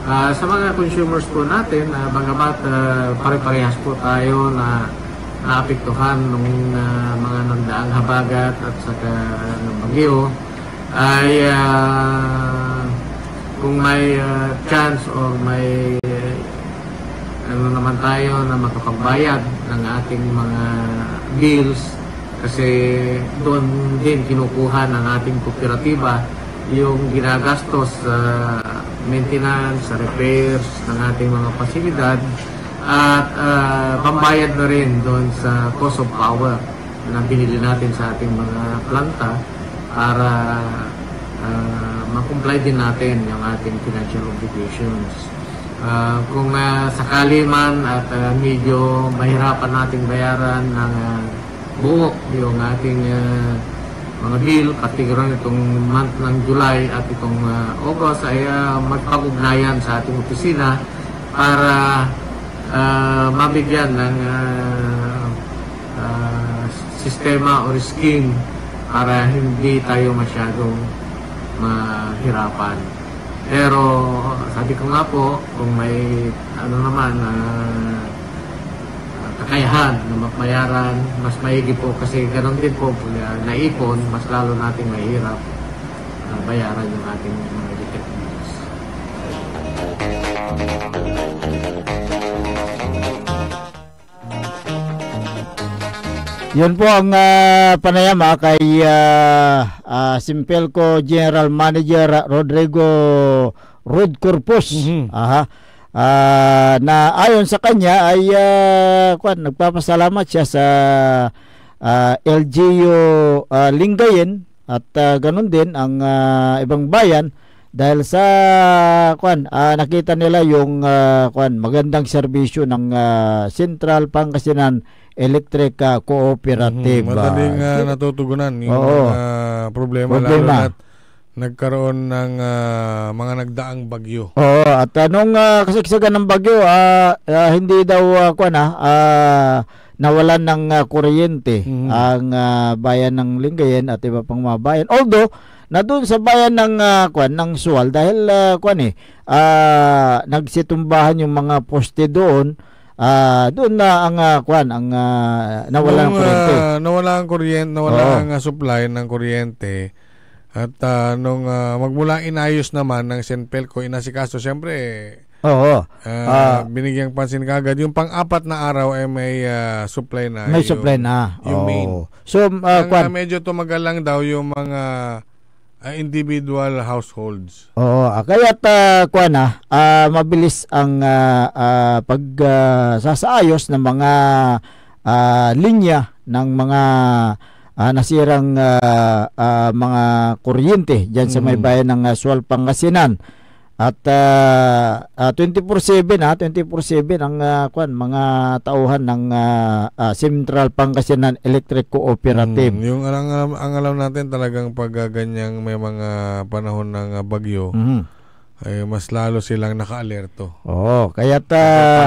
Sa mga consumers po natin, bagamat pare-parehas po tayo na naapektuhan ng mga nagdaang habagat at saka ng bagyo, ay kung may chance or may naman tayo na makapagbayad ng ating mga bills, kasi doon din kinukuha ng ating kooperatiba yung ginagastos sa maintenance, sa repairs ng ating mga pasilidad at pambayad na rin doon sa cost of power na binili natin sa ating mga planta para ma-comply din natin yung ating financial obligations. Kung sakali man at medyo mahirapan nating bayaran ng buo yung ating mga bill, particularly itong month ng July at itong August, ay magpag-ugnayan sa ating opisina para mabigyan ng sistema or scheme para hindi tayo masyadong mahirapan. Pero sabi ko nga po, kung may kakayahan na mapayaran, mas maigi po kasi ganoon din po naipon, mas lalo nating mahirap bayaran yung ating mga electric bills.
Yun po ang panayama kay Senpelco General Manager Rodrigo Rod Corpus. Na ayon sa kanya ay nagpapasalamat siya sa LGU Lingayen at ganun din ang ibang bayan dahil sa nakita nila yung magandang serbisyo ng Central Pangasinan Electric Cooperative.
Madaling natutugunan yung mga problema. Lalo na't nagkaroon ng mga nagdaang bagyo.
Oo, at nung kasagsagan ng bagyo, hindi daw nawalan ng kuryente ang bayan ng Lingayen at iba pang mga bayan. Although na doon sa bayan ng ng Sual dahil nagsitumbahan yung mga poste doon. Doon na ang nawala ng kuryente.
Nawala ang supply ng kuryente. At nung magmula inayos naman ng Senpelco, inasikaso, siyempre, binigyang pansin kagad. Yung pang-apat na araw ay may supply na.
May supply na.
Yung main.
So,
medyo tumagal lang daw yung mga individual households.
Kaya't mabilis ang pagsasaayos ng mga linya ng mga nasirang mga kuryente diyan sa may bayan ng Sual, Pangasinan. At 24/7 ang mga tauhan ng Central Pangasinan Electric Cooperative.
Yung ang alam natin talagang pag ganyang may mga panahon ng bagyo, ay mas lalo silang naka-alerto.
Kaya't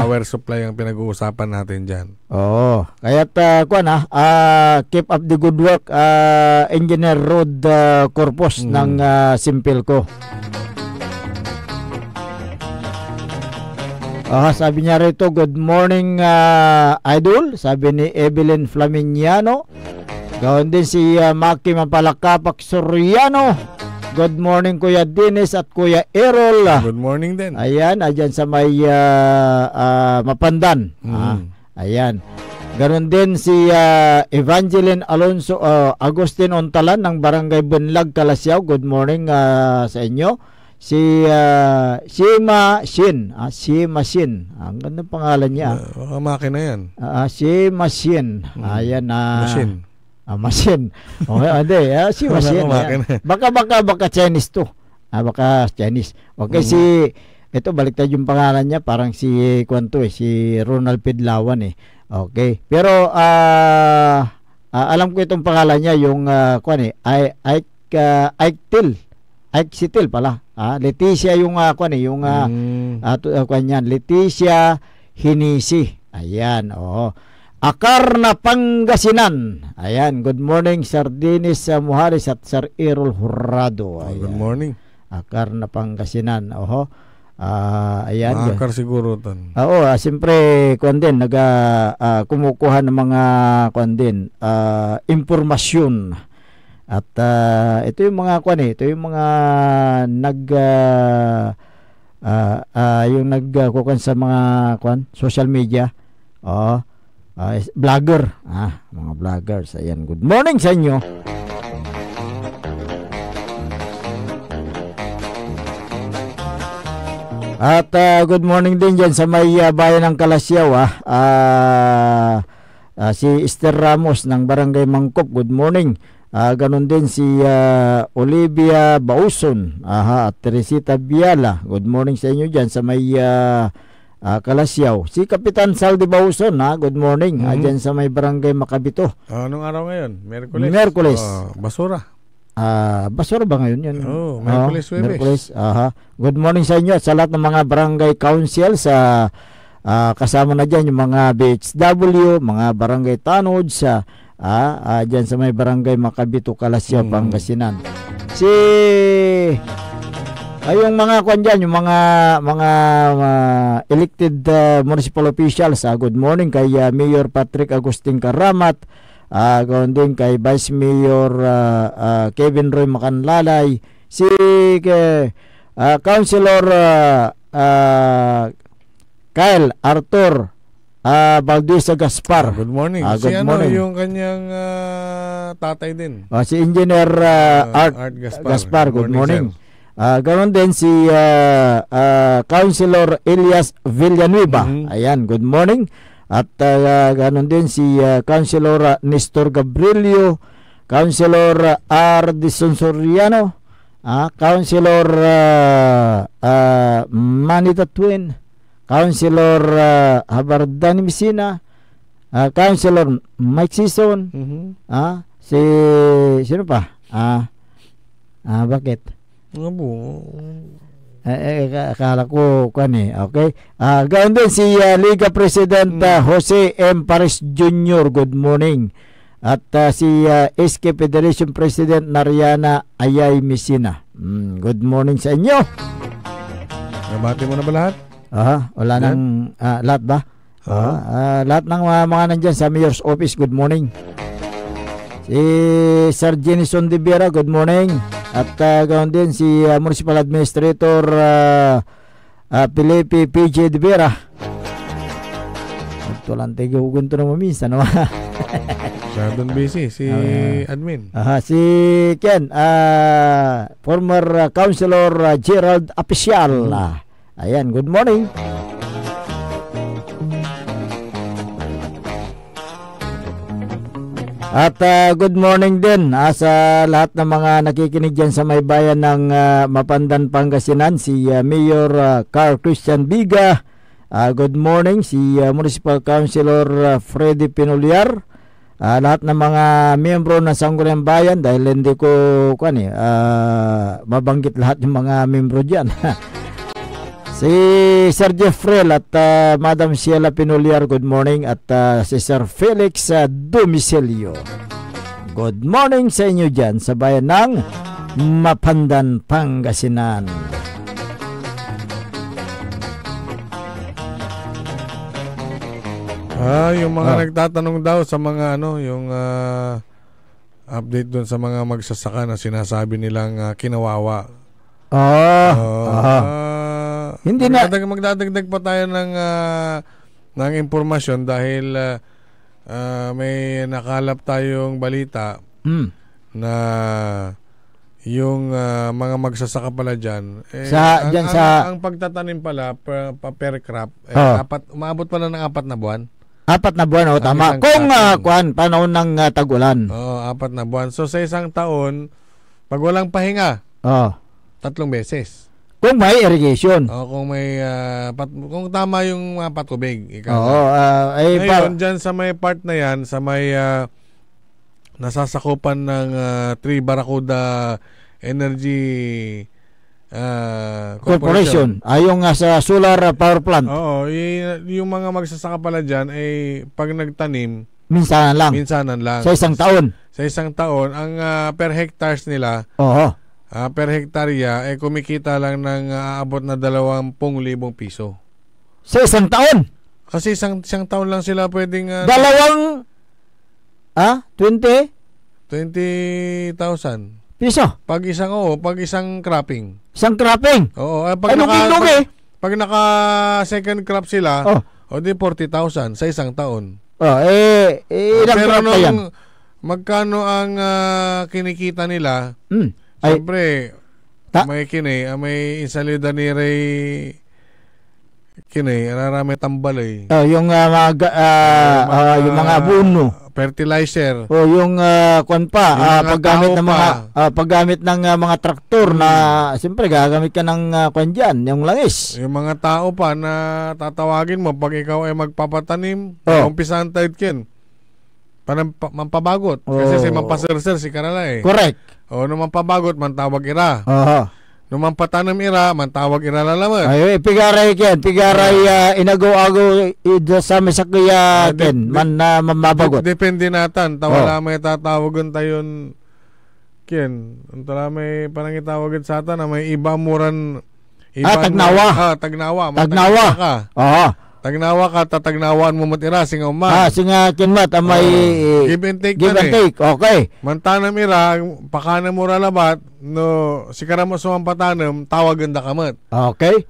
power supply ang pinag-uusapan natin diyan.
Kaya't keep up the good work, Engineer Rod Corpus ng Senpelco. Sabi niya rito, good morning Idol, sabi ni Evelyn Flaminiano. Gawin din si Maki Mapalakapak Soriano. Good morning Kuya Dennis at Kuya Errol.
Good morning din.
Ayan, ayan sa may Mapandan. Ayan. Ganon din si Evangeline Alonso Agustin Ontalan ng Barangay Bunlag, Calasiao. Good morning sa inyo. Si Shima Shin. Shima Shin. Ang ganda pangalan niya.
Makina yan.
Shima Shin. Ayan.
Machine.
Machine. Okay, hindi. Shima Shin. Baka Chinese to. Baka Chinese. Okay, ito baliktad yung pangalan niya. Parang si si Ronald Pedlawan eh. Okay. Pero alam ko itong pangalan niya yung Ike Sitil pala. Leticia yung yung Leticia Hinisi. Ayan, Akar na Pangasinan. Ayan, good morning Sir Dennis Muharis at Sir Errol Hurado. Ayan.
Good morning.
Akar na Pangasinan. Ayan.
Makakar siguro tan.
Oo, siyempre kumukuha ng mga impormasyon. At ito yung mga ito yung mga yung nagkukuhan sa mga social media. Vlogger. Mga vloggers. Ayan, good morning sa inyo. At good morning din dyan sa may bayan ng Calasiao. Si Esther Ramos ng Barangay Mangkop. Good morning. Ganon din si Olivia Bauson at Teresita Biala. Good morning sa inyo dyan sa may Calasiao. Si Kapitan Saldi Bauson. Good morning. Dyan sa may Barangay Makabito.
Anong araw ngayon?
Merkules.
Basura.
Basura ba ngayon yan?
Merkules.
Good morning sa inyo at sa lahat ng mga barangay council kasama na dyan yung mga BHW, mga barangay tanod dyan sa may barangay Makabito, Calasiao, Pangasinan. Yung mga dyan, yung mga elected municipal officials. Good morning kay Mayor Patrick Agustin Karamat. Gawin din kay Vice Mayor Kevin Roy Macanlalay, si Councilor Kyle Arthur Valdesa Gaspar.
Good morning.
Good morning.
Yung kanyang tatay din.
Si Engineer Art Gaspar. Good morning. Gawin din si Councilor Elias Villanueva. Ayan, good morning. At ganon din si Councilor Nestor Gabrielio, Councilor Ardison Soriano, Councilor Manita Twin, Councilor Habardani Messina, Councilor Mike Sison, sino pa? Bakit? Akala ko okay. Gawin din si Liga President Jose M. Paris Jr. Good morning. At si SK Federation President Nariana Ayay Messina. Good morning sa inyo.
Nabati mo na ba lahat?
Wala nang lahat ba? Lahat ng mga nandyan sa Mayor's Office, good morning. Si Sir Jenison De Vera, good morning. At gawin din si Municipal Administrator Felipe PJ De Vera. Ito lang tigawin ito na maminsan.
Masyadong busy si admin.
Si Ken, former Councilor Gerald Apicial. Ayan, good morning. At good morning din sa lahat ng mga nakikinig dyan sa may bayan ng Mapandan, Pangasinan. Si Mayor Carl Christian Biga. Good morning. Si Municipal Councilor Freddy Pinuliar. Lahat ng mga miyembro ng Sangguniang Bayan, dahil hindi ko mabanggit lahat ng mga miyembro dyan. Si Sir Jeffrel at Madam Sheila Pinuliar, good morning. At si Sir Felix Domicilio, good morning sa inyo dyan sa bayan ng Mapandan, Pangasinan.
Yung mga nagtatanong daw sa mga yung update doon sa mga magsasaka na sinasabi nilang kinawawa.
Hindi na
magdadagdag pa tayo ng impormasyon dahil may nakalap tayong balita na yung mga magsasaka pala dyan ang pagtatanim pala per crop umabot pala ng 4 na buwan.
4 na buwan, tama. Kung panahon ng tag-ulan.
4 na buwan. So sa isang taon, pag walang pahinga, 3 beses.
Kung may irrigation.
Kung may kung tama yung patubig.
Ngayon,
dyan sa may part na yan, sa may nasasakupan ng 3 Barracuda Energy
Corporation. Yung sa solar power plant.
Yung mga magsasaka pala dyan ay pag nagtanim,
minsanan lang. Sa isang taon.
Sa isang taon, ang per hectares nila, per hektarya, kumikita lang ng aabot na 20,000 piso.
Sa isang taon?
Kasi isang taon lang sila pwedeng...
20,000 piso?
Pag isang cropping.
Isang cropping?
Oo. Pag naka second crop sila, di 40,000 sa isang taon.
Ilang crop pa yan?
Magkano ang kinikita nila? Siyempre, may insalida ni Ray rarami tambal
yung mga abono,
fertilizer.
Yung paggamit ng mga traktor na siyempre gagamit ka ng diyan, yung langis.
Yung mga tao pa na tatawagin mo pag ikaw ay magpapatanim, umpisahan tayo kin. Mampabagot. Kasi si mampaserser si Karala
Correct.
Nung mampabagot, mantawag ira. Nung mampatanam ira, mantawag ira lalaman.
Pigaray ken. Pigaray inago-ago sa misakya ken. Mamabagot.
Depende natan. Tawala may tatawagan tayon ken. Tawala may parang itawagan sa atan na may iba muran.
Tagnawa.
Tagnawa.
Tagnawa
ka, tatagnawaan mo matira, singa umman.
Singa kinmat, may
give and take.
Okay.
Mantanam ira, pakana mo ralabat, no, sikara mo sumampatanam, tawagan da kamat.
Okay.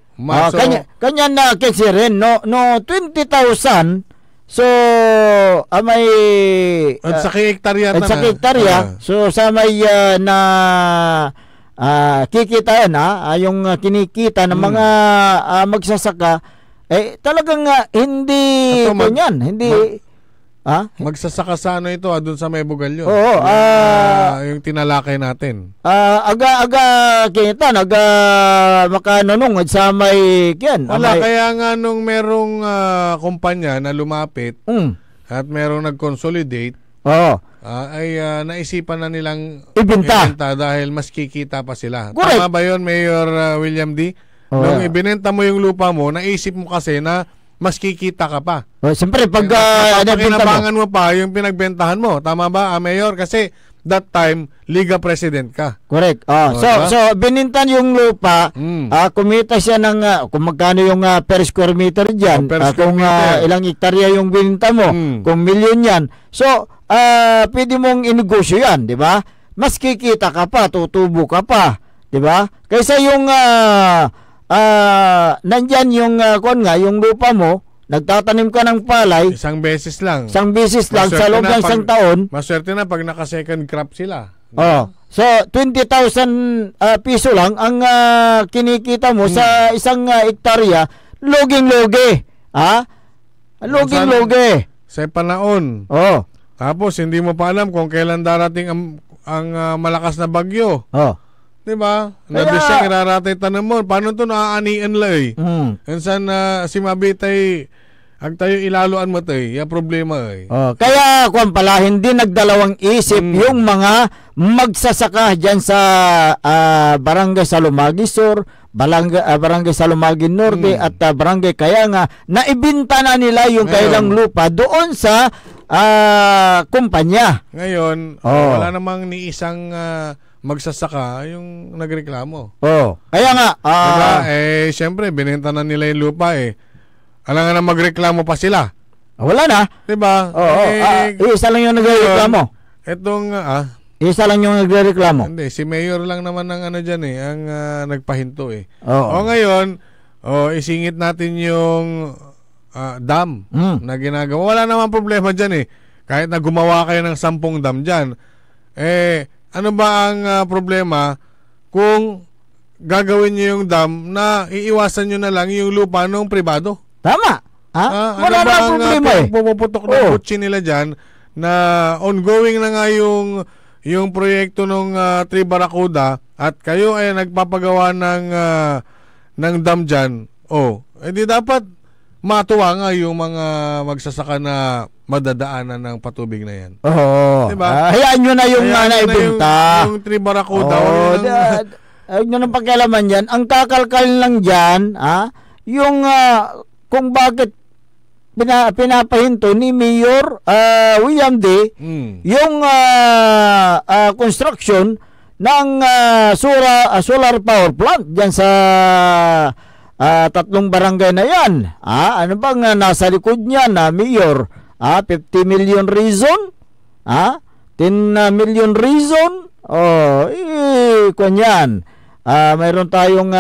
Kanya na kesirin, no 20,000, so, may...
At sa hektarya na.
At sa hektarya, so sa may kikita yan, yung kinikita ng mga magsasaka, talagang hindi
magsasaka sa ito doon sa may Bugalyo. Yung tinalakay natin.
Aga kita makanunong sa may kyan.
Kaya nga nung merong kumpanya na lumapit at merong nag-consolidate, ay naisipan na nilang ibenta dahil mas kikita pa sila.
Correct.
Tama ba yun, Mayor William D? Nung ibinenta mo yung lupa mo, naisip mo kasi na mas kikita ka pa.
Siyempre, pag
napakinabangan mo pa yung pinagbentahan mo. Tama ba, Mayor? Kasi that time, Liga President ka.
Correct. So binintan yung lupa, kumita siya ng kung magkano yung per square meter dyan, kung ilang hektarya yung bininta mo, kung milyon yan. So, pwede mong inegosyo yan, di ba? Mas kikita ka pa, tutubo ka pa, di ba? Kaysa yung nandyan yung yung lupa mo, nagtatanim ka ng palay,
isang beses lang
sa loob ng isang taon.
Maswerte na pag naka second crop sila.
So 20,000 piso lang ang kinikita mo sa isang hektarya, loging-logi. Loging-logi
sa panahon. Tapos hindi mo pa alam kung kailan darating ang malakas na bagyo. Diba? Nabisang iraratay tanong mo. Paano ito naaanian lay? Insan si Mabitay tayo ilaluan mo tayo. Yung problema
kaya kung pala hindi nagdalawang isip yung mga magsasaka dyan sa Barangay Salumagi Sur, Barangay Salumagi Norte at Barangay kaya nga naibinta na nila yung kailang lupa doon sa kumpanya.
Ngayon, wala namang ni isang magsasaka yung nagreklamo.
Kaya nga
diba? Siyempre binenta na nila yung lupa alam nga na magreklamo pa sila.
Wala na.
Diba?
Isa lang yung nagreklamo.
Itong
Isa lang yung nagrereklamo.
Hindi, si Mayor lang naman ng ano dyan ang nagpahinto
Oo.
O ngayon, isingit natin yung dam na ginagawa. Wala naman problema dyan Kahit na gumawa kayo ng 10 dam dyan. Ano ba ang problema kung gagawin nyo yung dam na iiwasan nyo na lang yung lupa ng pribado?
Tama.
Ano ba ang pupuputok ng kutsi nila dyan na ongoing na nga yung proyekto ng Tri Barracuda at kayo ay nagpapagawa ng dam dyan. Di dapat matuwa nga yung mga magsasaka na madadaanan ng patubig na yan. Diba?
Hayaan nyo na yung naibinta.
Yung Tri Barracuda.
Huwag nyo nang pakialaman yan. Ang kakalkal lang dyan, yung kung bakit pinapahinto ni Mayor William D. Yung construction ng solar power plant dyan sa 3 barangay na yan. Ano bang nasa likod niya na Mayor? 50 million reason? 10 million reason? Kunyan. Mayroon tayong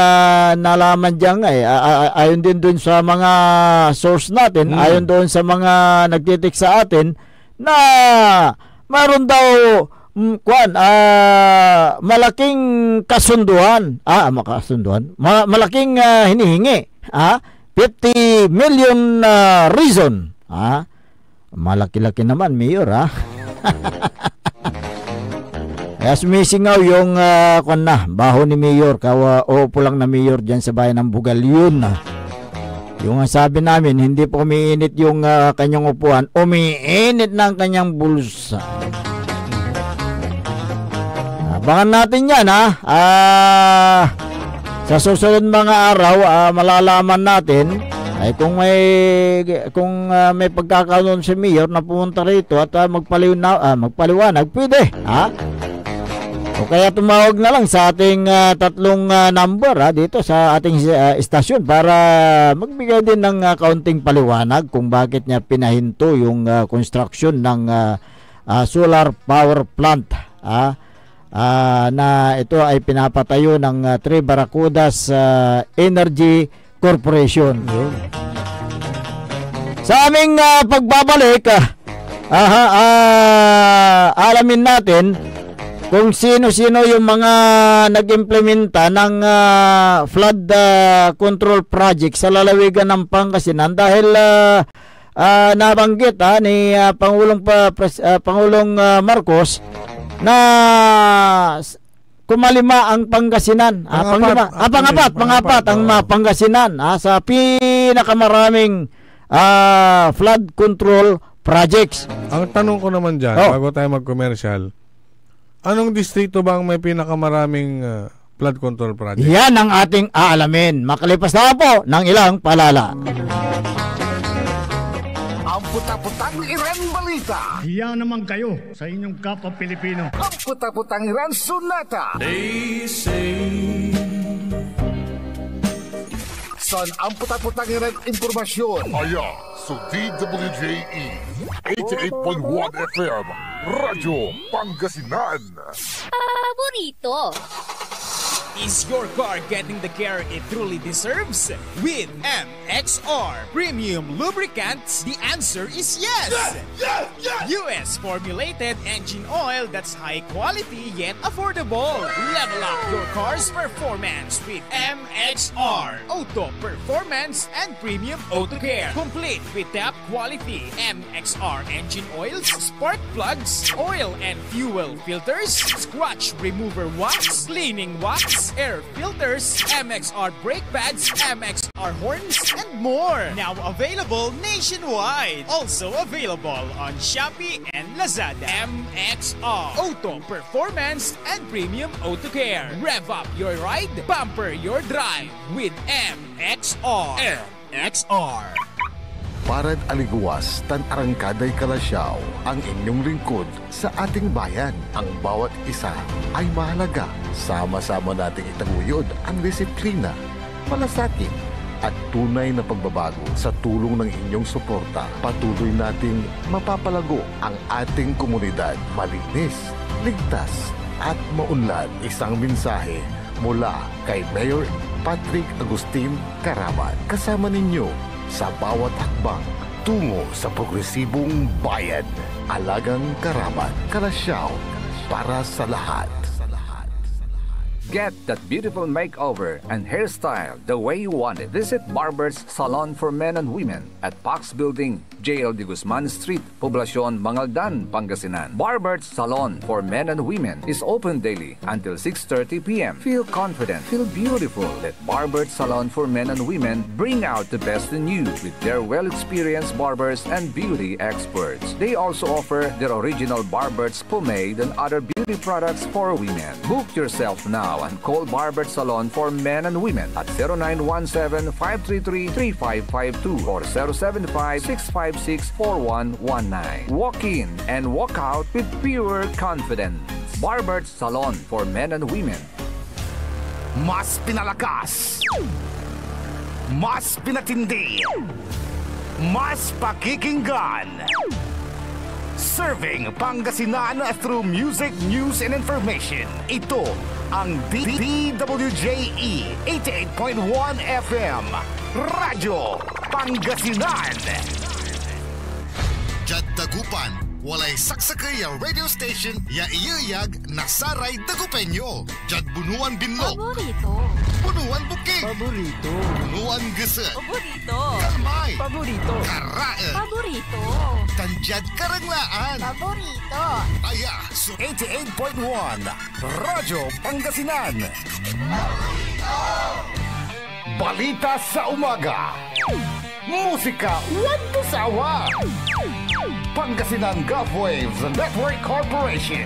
nalaman dyan ayon din dun sa mga source natin, ayon doon sa mga nagtitik sa atin na mayroon daw malaking kasunduan. Malaking hinihingi. 50 million reason. Malaki-laki naman, Mayor, Kaya sumisingaw yung baho ni Mayor, uupo lang na Mayor dyan sa bayan ng Bugal. Yun yung sabi namin, hindi po umiinit yung kanyang upuan, umiinit ng kanyang bulsa. Abangan natin yan sa susunod mga araw, malalaman natin ay kung may pagkakaroon si Mayor na pumunta rito at magpaliwanag, pwede o kaya tumawag na lang sa ating 3 number dito sa ating istasyon para magbigay din ng kaunting paliwanag kung bakit niya pinahinto yung construction ng solar power plant na ito ay pinapatayo ng Tri Barracudas Energy Corporation. Sa aming pagbabalik, alamin natin kung sino-sino yung mga nag-implementa ng flood control project sa lalawigan ng Pangasinan dahil nabanggit ni Pangulong Marcos na kumalima ang Pangasinan. Pangapat ang Pangasinan sa pinakamaraming flood control projects.
Ang tanong ko naman dyan, bago tayo mag-commercial, anong distrito bang may pinakamaraming flood control project?
Yan ang ating aalamin. Makalipas na po ng ilang palala.
Ang puta-putang Iran balita.
Hiya naman kayo sa inyong kapwa Pilipino.
Ang puta-putang Iran sunata.
They say
San ang puta-putang Iran impormasyon.
Sa DWJE 88.1 FM Radyo Pangasinan.
Paborito.
Is your car getting the care it truly deserves? With MXR Premium Lubricants, the answer is yes! US formulated engine oil that's high quality yet affordable. Level up your car's performance with MXR Auto Performance and Premium Auto Care. Complete with top quality MXR engine oils, spark plugs, oil and fuel filters, scratch remover wax, cleaning wax, air filters, MXR brake pads, MXR horns, and more. Now available nationwide. Also available on Shopee and Lazada. MXR Auto Performance and Premium Auto Care. Rev up your ride, bumper your drive with MXR. MXR.
Parad aliguas, tan arangkaday kalasyaw, ang inyong lingkod sa ating bayan. Ang bawat isa ay mahalaga. Sama-sama nating itaguyod ang disiplina, malasakit, at tunay na pagbabago. Sa tulong ng inyong suporta, patuloy nating mapapalago ang ating komunidad. Malinis, ligtas, at maunlad. Isang mensahe mula kay Mayor Patrick Agustin Caraman. Kasama ninyo sa bawat hakbang tungo sa progresibong bayan. Alagang Caraman, Kalasyaw, para sa lahat.
Get that beautiful makeover and hairstyle the way you want it. Visit Barber's Salon for Men and Women at Pax Building, JL de Guzman Street, Poblacion, Mangaldan, Pangasinan. Barber's Salon for Men and Women is open daily until 6:30 p.m. Feel confident, feel beautiful. Let Barber's Salon for Men and Women bring out the best in you with their well-experienced barbers and beauty experts. They also offer their original Barber's pomade and other beauty products for women. Book yourself now and call Barber's Salon for Men and Women at 0917-533-3552 or 075-656-4119. Walk in and walk out with pure confidence. Barber's Salon for Men and Women.
Mas pinalakas, mas pinatindi, mas pakikinggan. Serving Pangasinan through music, news, and information. Ito ang DWJE 88.1 FM Radyo Pangasinan.
Jad Dagupan, walay saksakay ya radio station ya iyayag nasaray Dagupenyo. Jad Bunuan Binlog.
Paborito.
Bunuan Bukig.
Paborito.
Bunuan Geset.
Paborito.
Kalmay.
Paborito.
Karaen.
Paborito.
Tanjad Karanglaan.
Paborito.
Aya,
So 88.1 Radyo Pangasinan. Balita sa umaga. Musika walang sawa. Pangasinan Gulf Waves Network Corporation.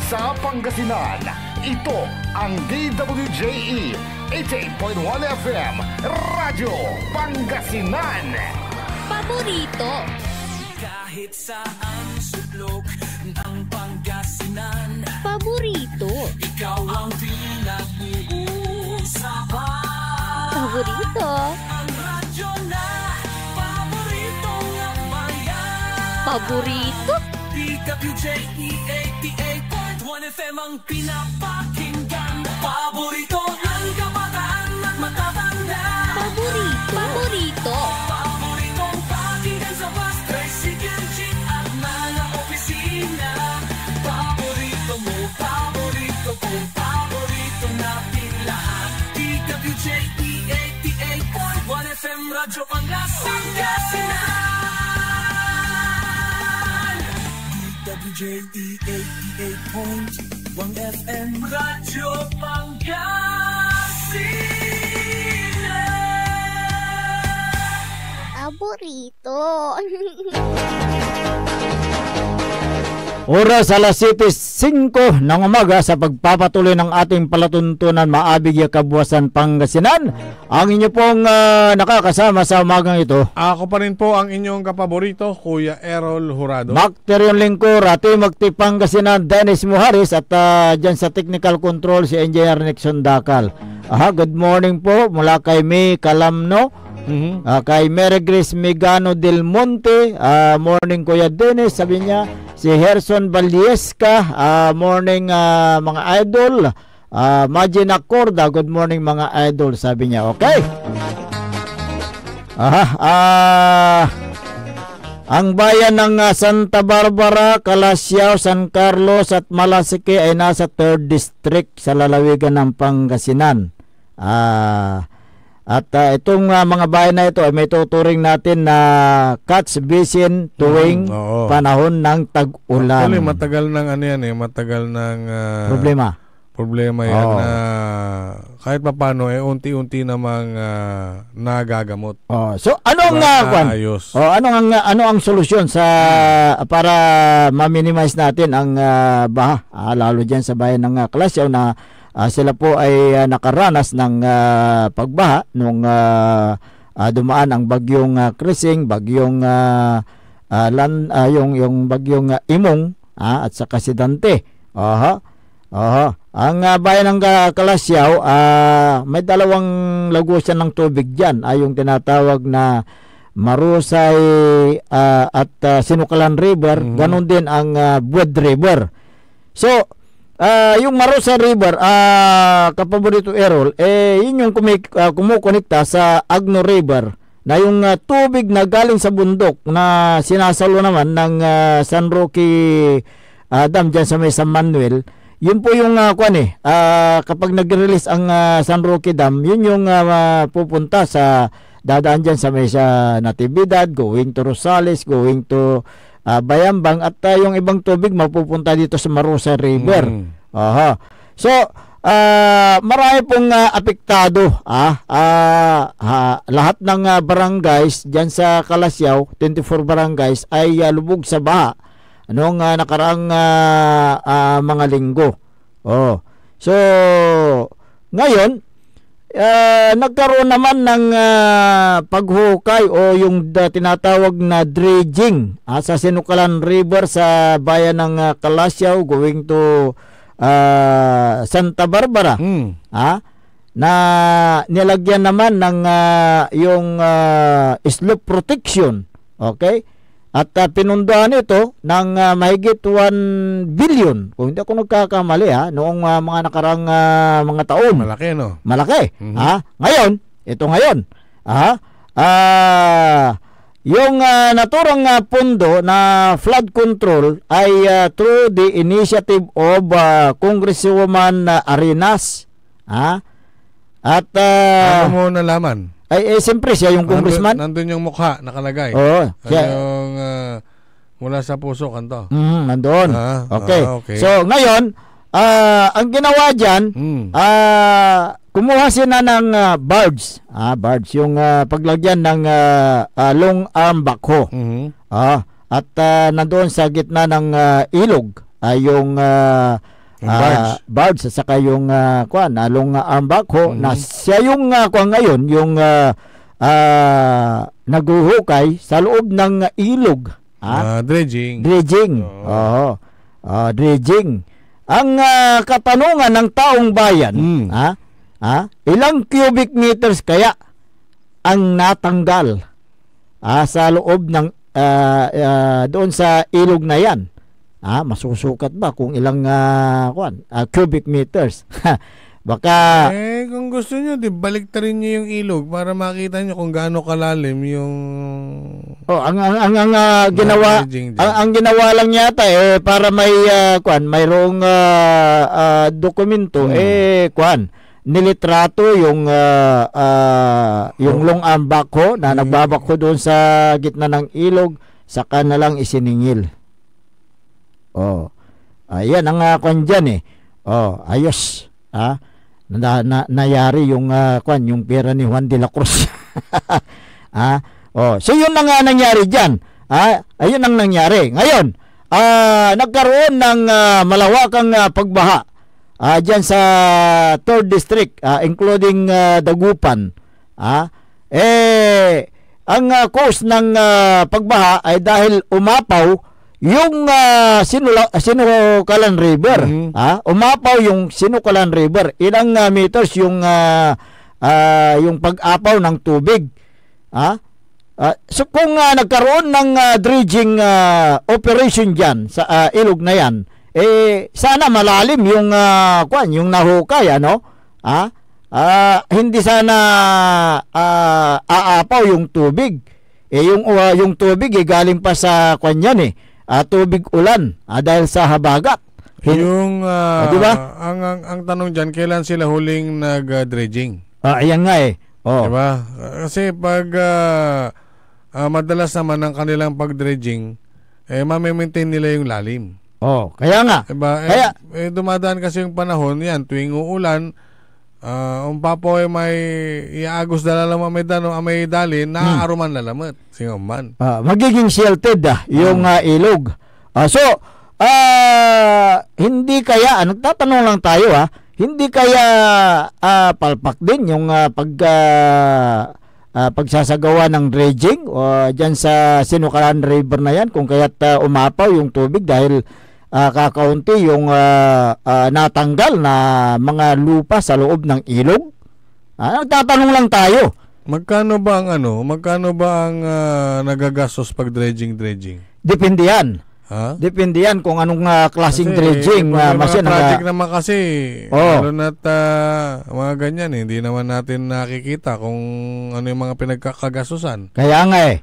Sa Pangasinan, ito ang DWJE 88.1 FM Radyo Pangasinan.
Paborito.
Kahit saan sulok ng Pangasinan,
Paborito.
ikaw ang pinag-uusapan.
Paborito.
Ang radyo na paborito ng bayan.
Paborito.
DWJE 88.1 FM ang pinapakinggan. Paborito ng kabataan at matatanda.
Paborito. Paborito.
Paboritong pakinggan sa bus, tricycle, jeep at mga opisina. Paborito mo, paborito ko, paborito natin lahat. DWJE 88.1 FM Radyo Pangasinan. DWJE 88.1 FM Radyo Pangasinan.
Paborito.
Oras alas 7:05 ng umaga sa pagpapatuloy ng ating palatuntunan Maabig ya Kabuwasan Pangasinan. Ang inyo pong nakakasama sa umagang ito.
Ako pa rin po ang inyong kapaborito, Kuya Errol Jurado.
Bakteryon Lingkor, Ati Magti Pangasinan, Dennis Muharis at dyan sa technical control si Engineer Nixon Dakal. Good morning po mula kay May Calamno. Kay Mary Grace Migano del Monte, morning Kuya Dennis, sabi niya. Si Herson Valdesca, morning mga idol. Magina Corda, good morning mga idol, sabi niya. Okay. Ang bayan ng Santa Barbara, Kalasyaw, San Carlos at Malasike ay nasa 3rd District sa lalawigan ng Pangasinan. At itong mga bayan na ito ay may tuturing natin na catch basin tuwing panahon ng tag-ulan.
Actually, matagal ng matagal ng problema yan na kahit papano unti-unti namang nagagamot.
So ano ang solusyon sa para ma-minimize natin ang baha lalo diyan sa bayan ng Kalasyaw na sila po ay nakaranas ng pagbaha nung dumaan ang bagyong Krising, bagyong yung bagyong Imong at saka si Dante. bayan ng Kalasyaw, may dalawang lagusan ng tubig dyan. Yung tinatawag na Marusay at Sinukalan River. Ganon din ang Buwad River. So, yung Marusay River, Kapaborito Errol, yun yung kumukonekta sa Agno River, na yung tubig na galing sa bundok na sinasalo naman ng San Roque Dam dyan sa may San Manuel. Yun po yung kapag nag-release ang San Roque Dam, yun yung pupunta sa dadaan dyan sa may Natividad, going to Rosales, going to Bayambang, at yung ibang tubig mapupunta dito sa Marusay River. So, marami pong apektado. Lahat ng barangays dyan sa Kalasyaw, 24 barangays, ay lubog sa baha noong nakaraang mga linggo. So, ngayon, nagkaroon naman ng paghukay o yung tinatawag na dredging sa Sinukalan River sa bayan ng Kalasyaw going to Santa Barbara. Na nilagyan naman ng yung slope protection. Okay? At pinundahan ito ng mahigit 1 billion, kung hindi ako nagkakamali, noong mga nakarang mga taon.
Malaki, no?
Malaki. Ngayon, ito ngayon. Yung naturang pondo na flood control ay through the initiative of Congresswoman Arenas. At
ano mo nalaman?
Siyempre siya yung congressman.
Nandun yung mukha nakalagay.
Oo.
Yung mula sa puso kanto.
Nandun. Okay. So ngayon, ang ginawa dyan, kumuha sila ng barge. Barge, yung paglagyan ng long arm backhoe. At nandoon sa gitna ng ilog yung barge, saka yung long arm backhoe, na siya yung ngayon, yung naguhukay sa loob ng ilog.
Dredging.
Dredging. Dredging. Ang katanungan ng taong bayan, ilang cubic meters kaya ang natanggal sa loob ng doon sa ilog na yan? Masusukat ba kung ilang cubic meters? Baka
kung gusto nyo, baliktarin nyo yung ilog para makita nyo kung gaano kalalim yung
ang ginawa ang ginawa lang yata para may mayroong dokumento nilitrato yung long arm backhoe na nagbabakho doon sa gitna ng ilog, saka na lang isiningil. Ayan ang dyan ayos. Nayari yung yung pera ni Juan de la Cruz. So yun ang nangyari diyan. Ayun ang nangyari. Ngayon, nagkaroon ng malawakang pagbaha diyan sa 3rd district, including Dagupan. Ang cause ng pagbaha ay dahil umapaw yung Sinukalan River. Umapaw yung Sinukalan River. Ilang meters yung pag-apaw ng tubig. So kung nagkaroon ng dredging operation diyan sa ilog na yan, sana malalim yung yung nahukay, hindi sana aapaw yung tubig. Yung tubig galing pa sa yan tubig ulan dahil sa habagat.
Yung
diba?
ang tanong diyan, kailan sila huling nag-dredging?
Ayan nga
diba? Kasi pag madalas naman ang kanilang pag-dredging, mamimaintain nila yung lalim.
Kaya nga.
Diba? Dumadaan kasi yung panahon yan, tuwing uulan, papo may iagos dala may dali, naaaruman lalamot singaman.
Magiging sheltered yung ilog. So hindi kaya, nagtatanong lang tayo hindi kaya palpak din yung pagsasagawa ng dredging diyan sa Sinukalan River na yan, kung kaya't umapaw yung tubig dahil kakaunti yung natanggal na mga lupa sa loob ng ilog. Nagtatanong lang tayo.
Magkano ba ang nagagastos pag dredging?
Depende yan. Depende yan kung anong klaseng dredging machine.
Project naman kasi, lalo na't mga ganyan, hindi naman natin nakikita kung ano yung mga pinagkakagastusan.
Kaya nga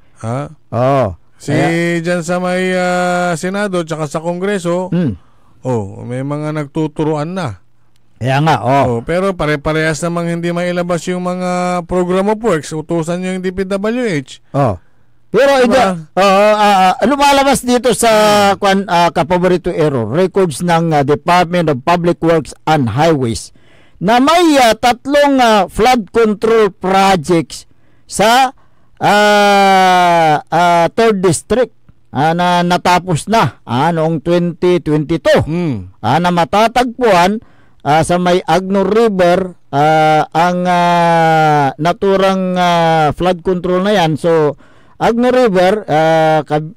dyan sa may Senado tsaka sa Kongreso, may mga nagtuturuan na.
Kaya nga,
pero pare-parehas namang hindi mailabas yung mga program of works, utusan yung DPWH.
Pero lumalabas dito sa kapaborito error records ng Department of Public Works and Highways na may 3 flood control projects sa 3rd District na natapos na noong 2022 na matatagpuan sa may Agno River ang naturang flood control na yan. So Agno River,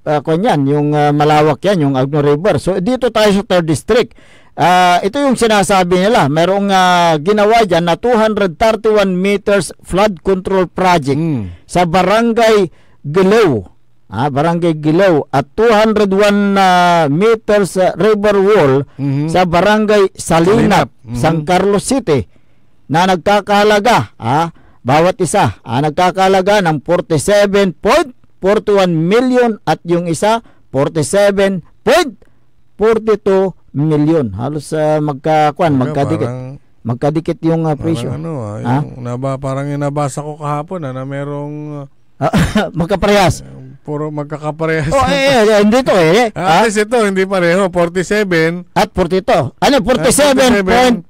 kanyan, yung malawak yan, yung Agno River. So, dito tayo sa 3rd District. Ito yung sinasabi nila. Merong ginawa dyan na 231 meters flood control project sa Barangay Gilaw. Barangay Gilaw. At 201 meters river wall sa Barangay Salinap, San Carlos City na nagkakahalaga, bawat isa nagkakalaga ng 47.41 million at yung isa 47.42 million. Halos magkadikit yung presyo.
Parang nabasa ko kahapon na merong
magkaparehas.
Puro magkakaparehas.
Dito
at least ito hindi pareho, 47
at 42. 47.41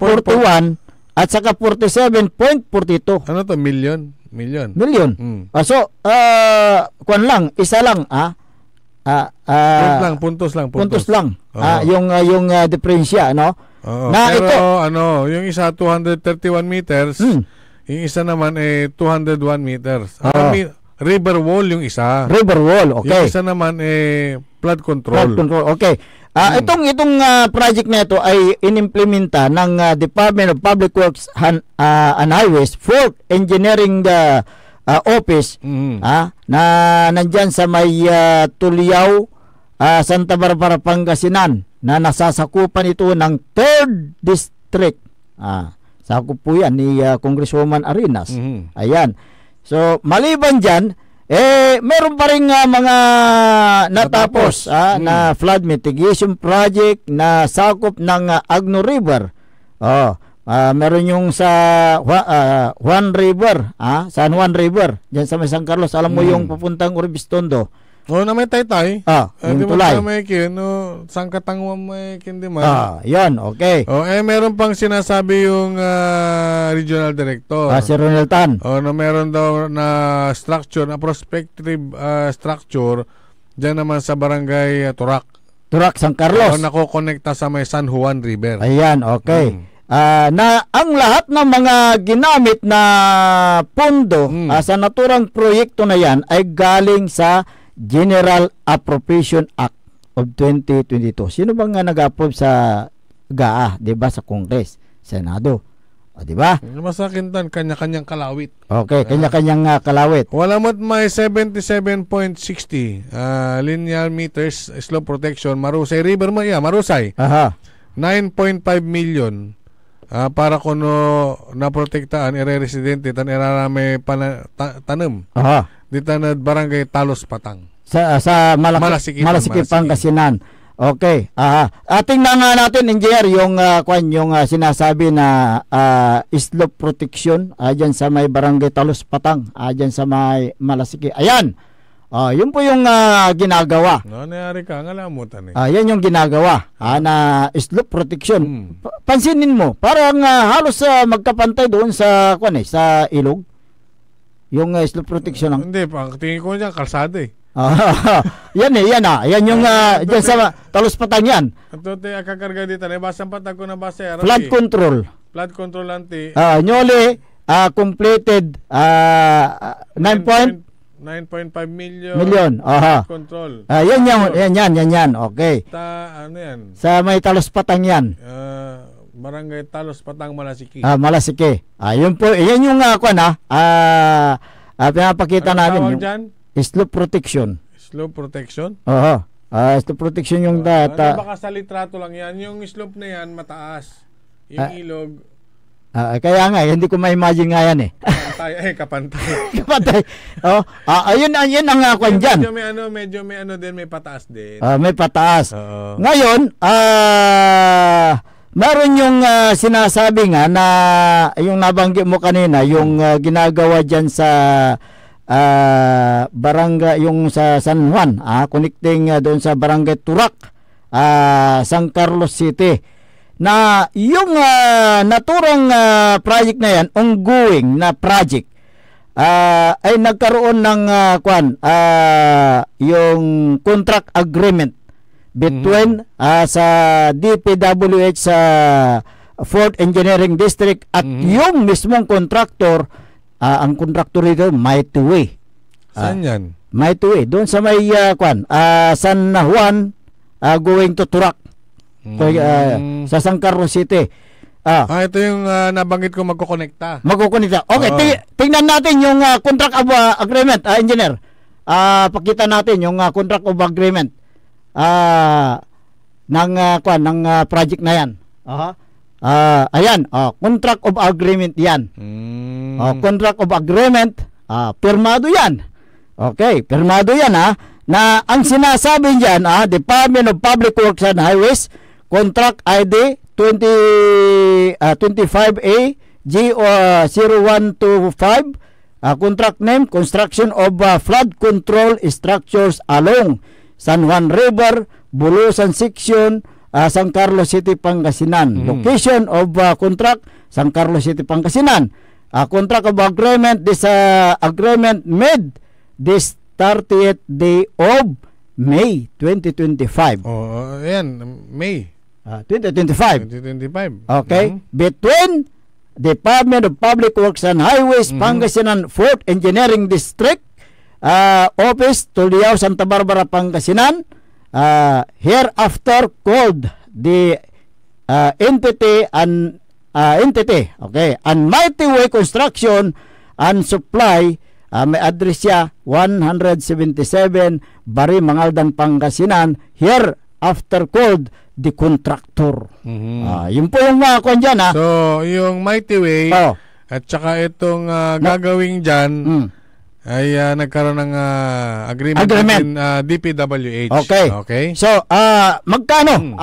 at saka 47.42.
Ano to? Million?
So, kwan lang, isa lang,
puntos lang.
Yung diferensya, no?
Pero yung isa 231 meters, yung isa naman 201 meters. River wall yung isa.
River wall, okay.
Yung isa naman flood control.
Okay. Itong project na ito ay inimplementa ng Department of Public Works and Highways for Engineering Office na nandyan sa may Tuliao, Santa Barbara, Pangasinan na nasasakupan ito ng 3rd District. Sakop po yan ni Congresswoman Arenas. Ayan. So, maliban dyan, meron pa rin mga natapos na flood mitigation project na sakop ng Agno River. Meron yung sa Juan River, San Juan River, dyan sa San Carlos. Alam mo yung papuntang Urbistondo.
Na may taytay.
Yung tulay.
Sangkatangwang may kin di man.
Yan, okay.
Meron pang sinasabi yung regional director.
Si Ronald Tan.
Na meron daw na structure, na prospective structure dyan naman sa barangay Turak,
San Carlos.
Nakokonekta sa may San Juan River.
Ayan, okay. Na ang lahat ng mga ginamit na pondo sa naturang proyekto na yan ay galing sa General Appropriation Act of 2022. Sino bang nag-approve sa GAA, 'di ba, sa Congress, Senado? 'Di ba?
Masakintan kanya-kanyang kalawit.
Okay, kanya-kanyang kalawit.
Wala mo't may 77.60 linear meters slope protection Marusay River Marusay. 9.5 million para kuno naprotektaan ire-residente tan irarame tanem. Dito na barangay Talos Patang.
Sa Malasiki, Pangasinan. Okay. Tingnan nga natin, engineer, yung sinasabi na slope protection dyan sa may barangay Talos Patang, dyan sa may Malasiki. Ayan. Yun po yung ginagawa.
Nangyari ka, ngalamutan
yan yung ginagawa na slope protection. Pansinin mo, parang halos magkapantay doon sa sa ilog. Yung slope protection lang.
Hindi, tingin ko dyan, kalsada
yan yan yung dyan sa Talos Patang yan.
Ito kakarga dito, nabasan patag ko na base.
Flood control.
Flood control anti.
Newly completed 9.5
9.5 million.
Million. Aha.
Control.
Yan. Okay.
Ano yan?
Sa may Talos-Patang yan.
Barangay Talos-Patang, Malasiki.
Malasiki. Yun po, yan yung pinapakita namin. Yung
dyan?
slope protection.
Slope protection?
Oo. Slope protection yung data.
Baka sa litrato lang yan. Yung slope na yan, mataas. Yung ilog.
Kaya nga, hindi ko ma-imagine nga yan eh.
Kapantay.
Kapantay. Ayun ang kwan dyan.
Medyo may din, may pataas din.
May pataas. Ngayon, meron yung sinasabi nga na yung nabanggit mo kanina, yung ginagawa dyan sa barangay, yung sa San Juan, connecting doon sa barangay Turak, San Carlos City, na yung naturang project na yan, ongoing na project, ay nagkaroon ng yung contract agreement between sa DPWH sa 4th Engineering District at yung mismong contractor. Ang contractor dito, Mighty Way.
Saan yan?
Mighty Way, doon sa may San Juan, going to Turak, sa San Carlos City.
Ito yung nabanggit ko magkukonekta.
Okay, tingnan natin yung contract of agreement, engineer. Pakita natin yung contract of agreement ng project na yan. Ayan, contract of agreement yan. Contract of agreement, pirmado yan. Okay, pirmado yan na ang sinasabi diyan, Department of Public Works and Highways, contract ID 25A G0125, contract name, construction of flood control structures along San Juan River, Bulusan Section, San Carlos City, Pangasinan. Location of contract, San Carlos City, Pangasinan. Contract of agreement, this agreement made this 30th day of May 2025.
Ayan, May
2025.
2025.
Okay. Between Department of Public Works and Highways, Pangasinan 4th Engineering District, Office, Tuliao, Santa Barbara, Pangasinan, hereafter called the entity, okay, and Mighty Way Construction and Supply, may address siya 177 Bari, Mangaldan, Pangasinan, hereafter called the contractor. Yun po yung kung dyan
So yung Mighty Way at saka itong gagawing dyan ay nagkaroon ng agreement between DPWH.
Okay. So, magkano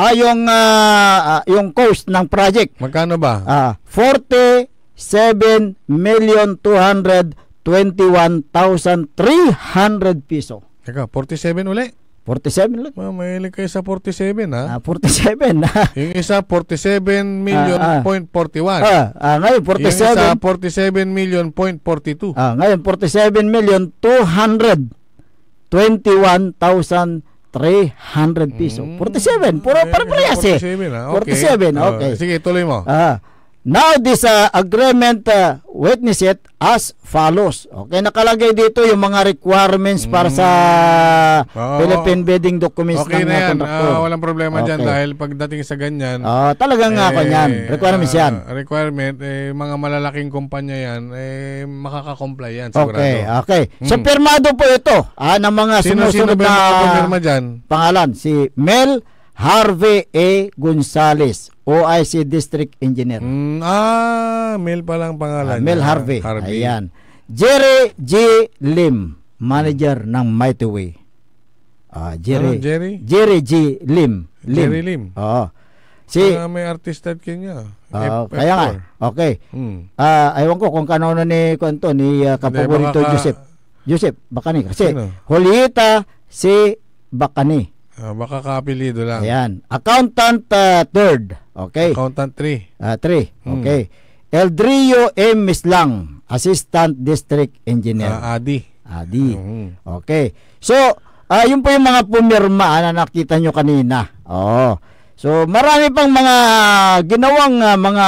yung cost ng project?
Magkano ba?
47,221,300 piso.
Teka, 47 uli?
47 ulit.
Mahilig kayo sa 47
47
Yung isa 47 million point 41.
Ngayon 47.
Yung isa 47 million point 42.
Ngayon 47,221,300 piso. 47. Puro parehas 47, okay.
Sige, tuloy mo.
Now this agreement witness it as follows. Okay, nakalagay dito yung mga requirements para sa Philippine bidding documents ng contractor.
Walang problema dyan dahil pagdating sa ganyan.
Talagang kanyan. Requirements yan.
Requirement, mga malalaking kumpanya yan, makaka-comply yan sigurado.
Okay. So pirmado po ito ng mga sumusunod na pangalan. Si Mel Harvey A. Gonzales, OIC District Engineer.
Mel palang pangalan.
Mel Harvey. Ayan. Jerry G. Lim, manager ng Mighty Way. Jerry G. Lim.
Jerry Lim. May artista kanya.
Kaya nga. Okay. Aywan ko kung kanino ni Kapaborito Joseph Bacani. Kasi Julieta C. Bacani.
Baka kaapelido lang.
Ayan. Accountant 3rd. Okay.
Accountant 3.
3. Okay. Eldrio M. Mislang, Assistant District Engineer.
Adi.
Okay. So, yun po yung mga pumirma na nakita nyo kanina. So, marami pang mga ginawang mga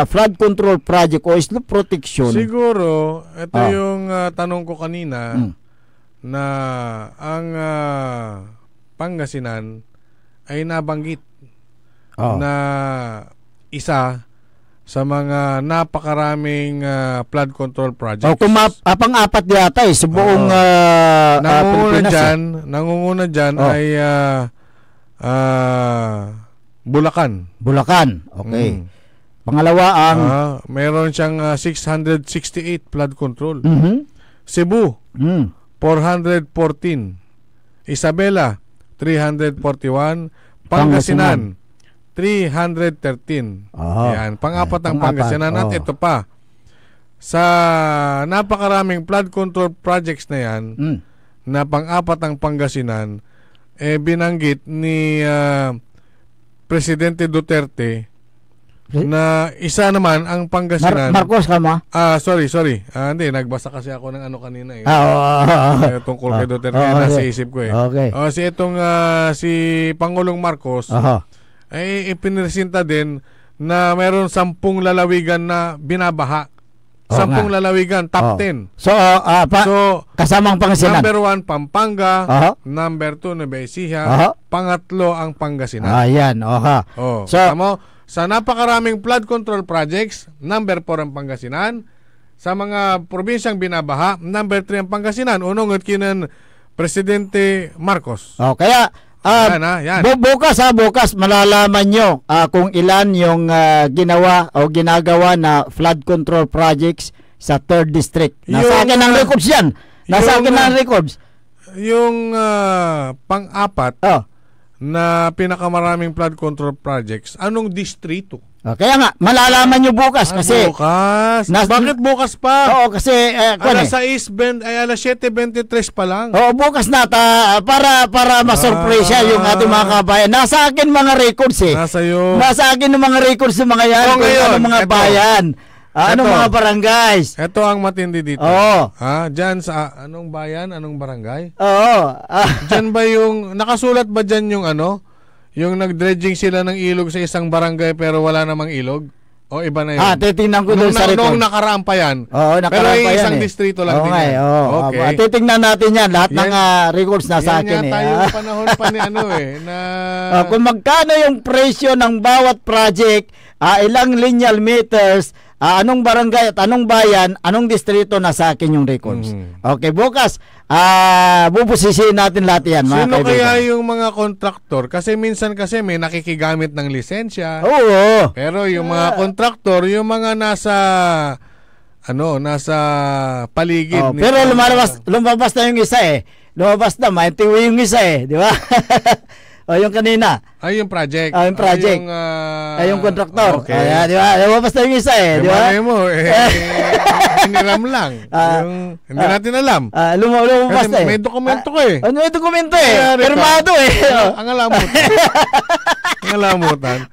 flood control project o slope protection.
Siguro, ito yung tanong ko kanina. na ang Pangasinan ay nabanggit na isa sa mga napakaraming flood control projects.
Pang-apat yata sa buong Pilipinas.
Nangunguna dyan ay Bulacan.
Okay. Pangalawa ang
meron siyang 668 flood control.
Mhm.
Cebu 414. Isabela 341. Pangasinan 313. Yan, pang-apat ang Pangasinan. At ito pa, sa napakaraming flood control projects na yan, na pang-apat ang Pangasinan, binanggit ni Presidente Duterte na isa naman ang Pangasinan.
Marcos ka ma?
Sorry. Hindi, nagbasa kasi ako ng ano kanina eh. Tungkol kay Duterte nasa isip ko eh.
Okay.
Si Pangulong Marcos ay ipinresenta din na mayroon 10 lalawigan na binabaha. 10 lalawigan, top 10.
So, kasamang Pangasinan.
Number 1, Pampanga. Number 2, Nueva Ecija. Pangatlo ang Pangasinan.
Ayan,
So, sa napakaraming flood control projects, number 4 ang Pangasinan. Sa mga probinsyang binabaha, number 3 ang Pangasinan. Unong kinan Presidente Marcos.
Kaya
yan.
Bukas malalaman nyo kung ilan yung ginawa o ginagawa na flood control projects sa 3rd District. Nasa akin ang records yan.
Yung pang-apat na pinakamaraming flood control projects, anong distrito?
Kaya nga, malalaman nyo bukas kasi...
Bukas? Bakit bukas pa?
Oo, kasi...
alas 7:23 pa lang.
Oo, bukas na para masurpresa yung ating mga kabayan. Nasa akin mga records eh. Nasa akin yung mga records ng mga yan. Anong mga bayan. Anong mga barangays.
Ito ang matindi dito. Diyan sa anong bayan, anong barangay? Diyan ba yung... Nakasulat ba diyan yung ano? Yung nag-dredging sila ng ilog sa isang barangay pero wala namang ilog? O iba na yun?
Titingnan ko doon sa record.
Noong nakaraan pa yan.
Pero
yung isang distrito lang din yan.
Okay. Titingnan natin yan. Lahat ng records nasa akin.
Yan nga tayo panahon pa ni
kung magkano yung presyo ng bawat project, ilang lineal meters, anong barangay at anong bayan, anong distrito, nasa akin yung records. Okay, bukas bubusisiin natin lahat yan.
Sino kaya yung mga kontraktor? Kasi minsan may nakikigamit ng lisensya.
Oo.
Pero yung mga kontraktor, yung mga nasa paligid.
Pero lumabas na yung isa eh. Lumabas na, maintiwi yung isa eh. Di ba? Yung kanina.
Yung project.
Yung project. Yung kontraktor.
Okay.
Di ba? Lumabas na yung isa eh. Di ba?
Hiniram lang. Hindi natin alam.
Lumabas na eh.
May dokumento ko eh.
May dokumento eh. Permado eh.
Ang alamutan.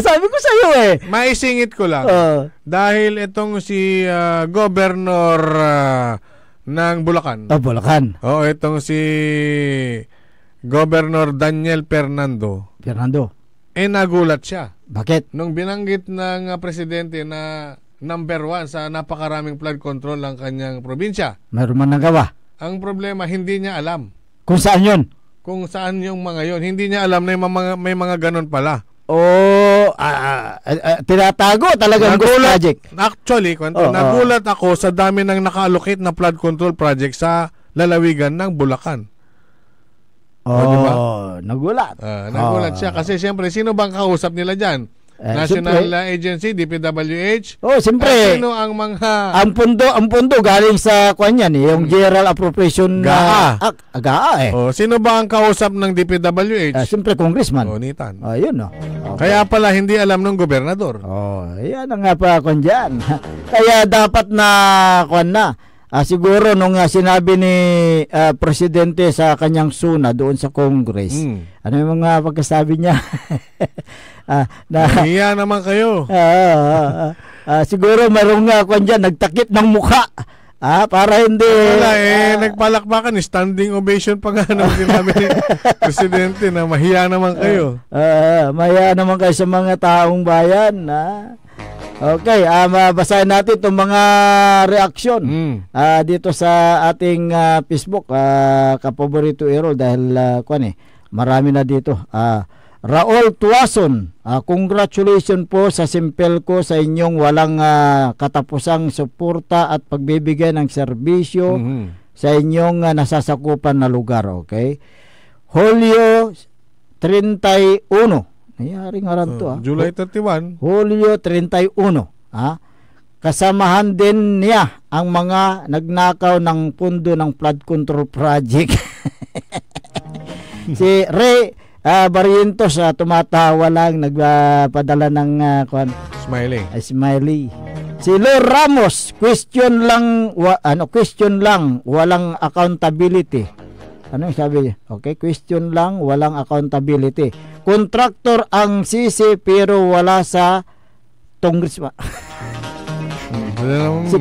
Sabi ko sa iyo eh.
Maisingit ko lang. Dahil itong si Governor ng Bulacan.
Bulacan.
Itong si Governor Daniel Fernando. Nagulat siya.
Bakit?
Nung binanggit ng presidente na number 1 sa napakaraming flood control ng kanyang probinsya.
Meron man nagawa.
Ang problema, hindi niya alam.
Kung saan yun?
Kung saan yung mga yun. Hindi niya alam na may mga ganun pala.
Tinatago talagang ghost project.
Actually, nagulat ako sa dami ng naka-allocate na flood control project sa lalawigan ng Bulacan. Diba?
Nagulat.
Nagulat siya kasi siyempre sino bang kausap nila diyan? National Agency, DPWH.
Siyempre.
Sino ang mga
ang pundo galing sa kanyan yung General Appropriation
GAA.
GAA eh.
Sino ba ang kausap ng DPWH?
Siyempre Congressman.
Nitan.
Yun
Kaya pala hindi alam ng gobernador.
Yan ang nga pa kanyan. Kaya dapat na siguro nung sinabi ni Presidente sa kanyang suna doon sa Congress, ano yung mga pagkasabi niya?
Nahiya naman kayo.
Siguro mayroong nagtakip ng mukha. Para hindi...
nagpalakpakan, standing ovation pa nga nung sinabi ni Presidente na mahiya naman kayo.
Mahiya naman kayo sa mga taong bayan. Okay, basahin natin itong mga reaksyon dito sa ating Facebook, Kapaborito Errol, dahil marami na dito. Raul Tuason, congratulations po sa Simpelco sa inyong walang katapusang suporta at pagbibigay ng serbisyo sa inyong nasasakupan na lugar. Okay? Julio 31. Nangyari nga rin to.
July 31.
Julio 31. Kasamahan din niya ang mga nagnakaw ng pundo ng flood control project. Si Ray Barrientos tumatawa lang, nagpadala ng smiley. Si Lou Ramos, question lang, walang accountability. Ano sabi niya? Okay, question lang, walang accountability. Contractor ang sisi pero wala sa congressman. Si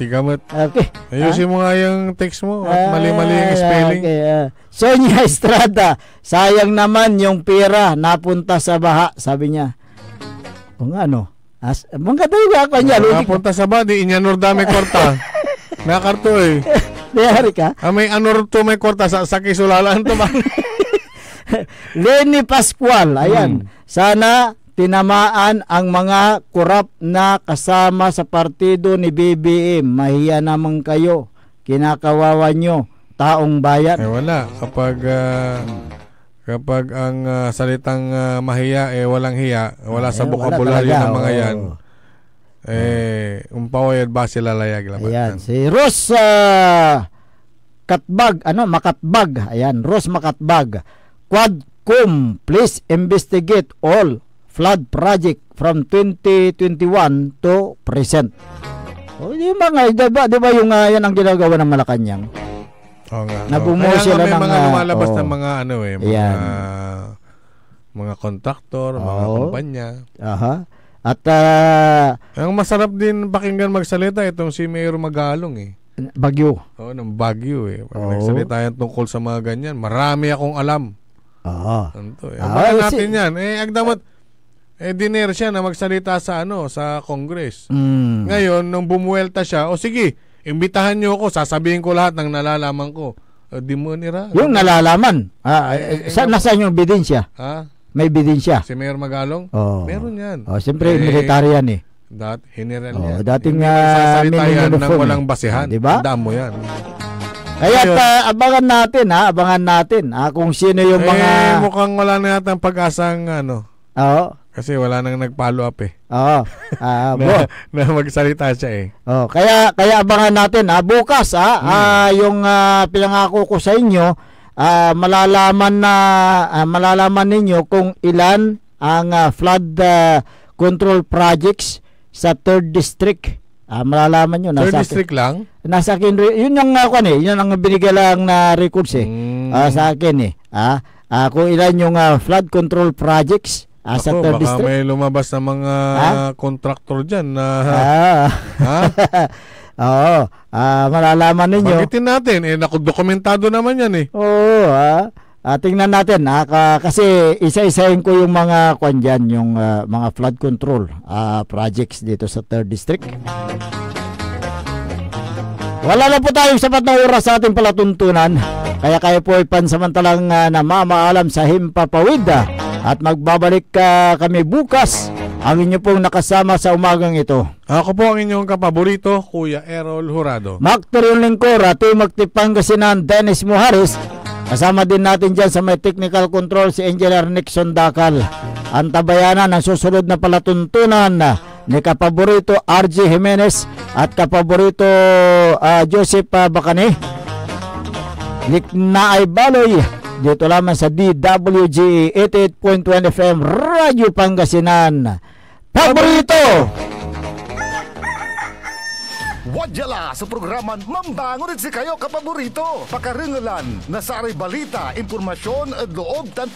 Kamot. Okay.
Ayusin mo nga yung text mo at mali-mali yung spelling.
Okay. Sonia Estrada, sayang naman yung pera napunta sa baha, sabi niya. O nga no? Mga tayo ako niya.
Napunta sa baha, di inyanor dami korta. Nakarto eh.
Diyari ka?
May anor to may korta sa kisulalaan to ba?
Lenny Pascual, ayan. Sana tinamaan ang mga korap na kasama sa partido ni BBM. Mahiya naman kayo. Kinakawawa nyo, taong bayan.
Wala. Kapag ang salitang mahiya walang hiya, wala sa bokabularyo ng mga yan. Umpawayad ba sila layag laban?
Ayan, si Ros Makatbag. Ayan, Ros Makatbag. Quadcom, please investigate all flood project from 2021 to present. Di ba yung yan ang ginagawa ng Malacanang? Nabumuo sila ng
mga lumalabas ng mga mga kontraktor, mga kumpanya.
At
ang masarap din pakinggan magsalita itong si Mayor Magalong
Bagyo.
Ng Bagyo Pag nagsalita yan tungkol sa mga ganyan, marami akong alam. Abangan natin yan. Agdamot diner siya na magsalita sa sa Congress. Ngayon nung bumuwelta siya, sige, imbitahan niyo ako, sasabihin ko lahat ng nalalaman ko. Di mo nira.
Yung nalalaman. Nasaan yung ebidensya? May ebidensya.
Si Mayor Magalong? Meron yan.
Siyempre, military yan
General yan.
Dating
sasalita yan ng walang basihan.
Diba?
Tandaan mo yan.
Kaya abangan natin kung sino yung mga...
Mukhang wala na yata ang pag-asang kasi wala nang nag-follow up na magsalita siya
Kaya abangan natin bukas yung pinangako ko sa inyo, malalaman ninyo kung ilan ang flood control projects sa 3rd district. Malalaman nyo.
3rd district lang?
Nasa akin, yun yung yun ang binigay lang na records sa akin kung ilan yung flood control projects sa 3rd district.
Baka may lumabas na mga contractor dyan na
malalaman ninyo.
Bagitin natin dokumentado naman yan
tingnan natin kasi isa-isahin ko yung mga yung mga flood control projects dito sa 3rd district. Wala na po tayong sapat na oras sa ating palatuntunan, kaya kayo po ay pansamantalang namamaalam sa Himpapawid at magbabalik kami bukas. Ang inyo pong nakasama sa umagang ito.
Ako po ang inyong kapaborito, Kuya Errol Jurado.
Mactorion Lingcora, Timog Pangasinan, Dennis Muharis. Kasama din natin dyan sa may technical control si Engineer Nixon Dakal. Ang tabayanan ng susunod na palatuntunan ni kapaborito RG Jimenez at kapaborito Joseph Bacane. Likna ay baloy dito lamang sa DWG 88.1 FM Radyo Pangasinan. Paborito!
Wadyala sa programan Mambangon si kayo kapaborito. Pakaringalan, nasaray balita, impormasyon at loob tan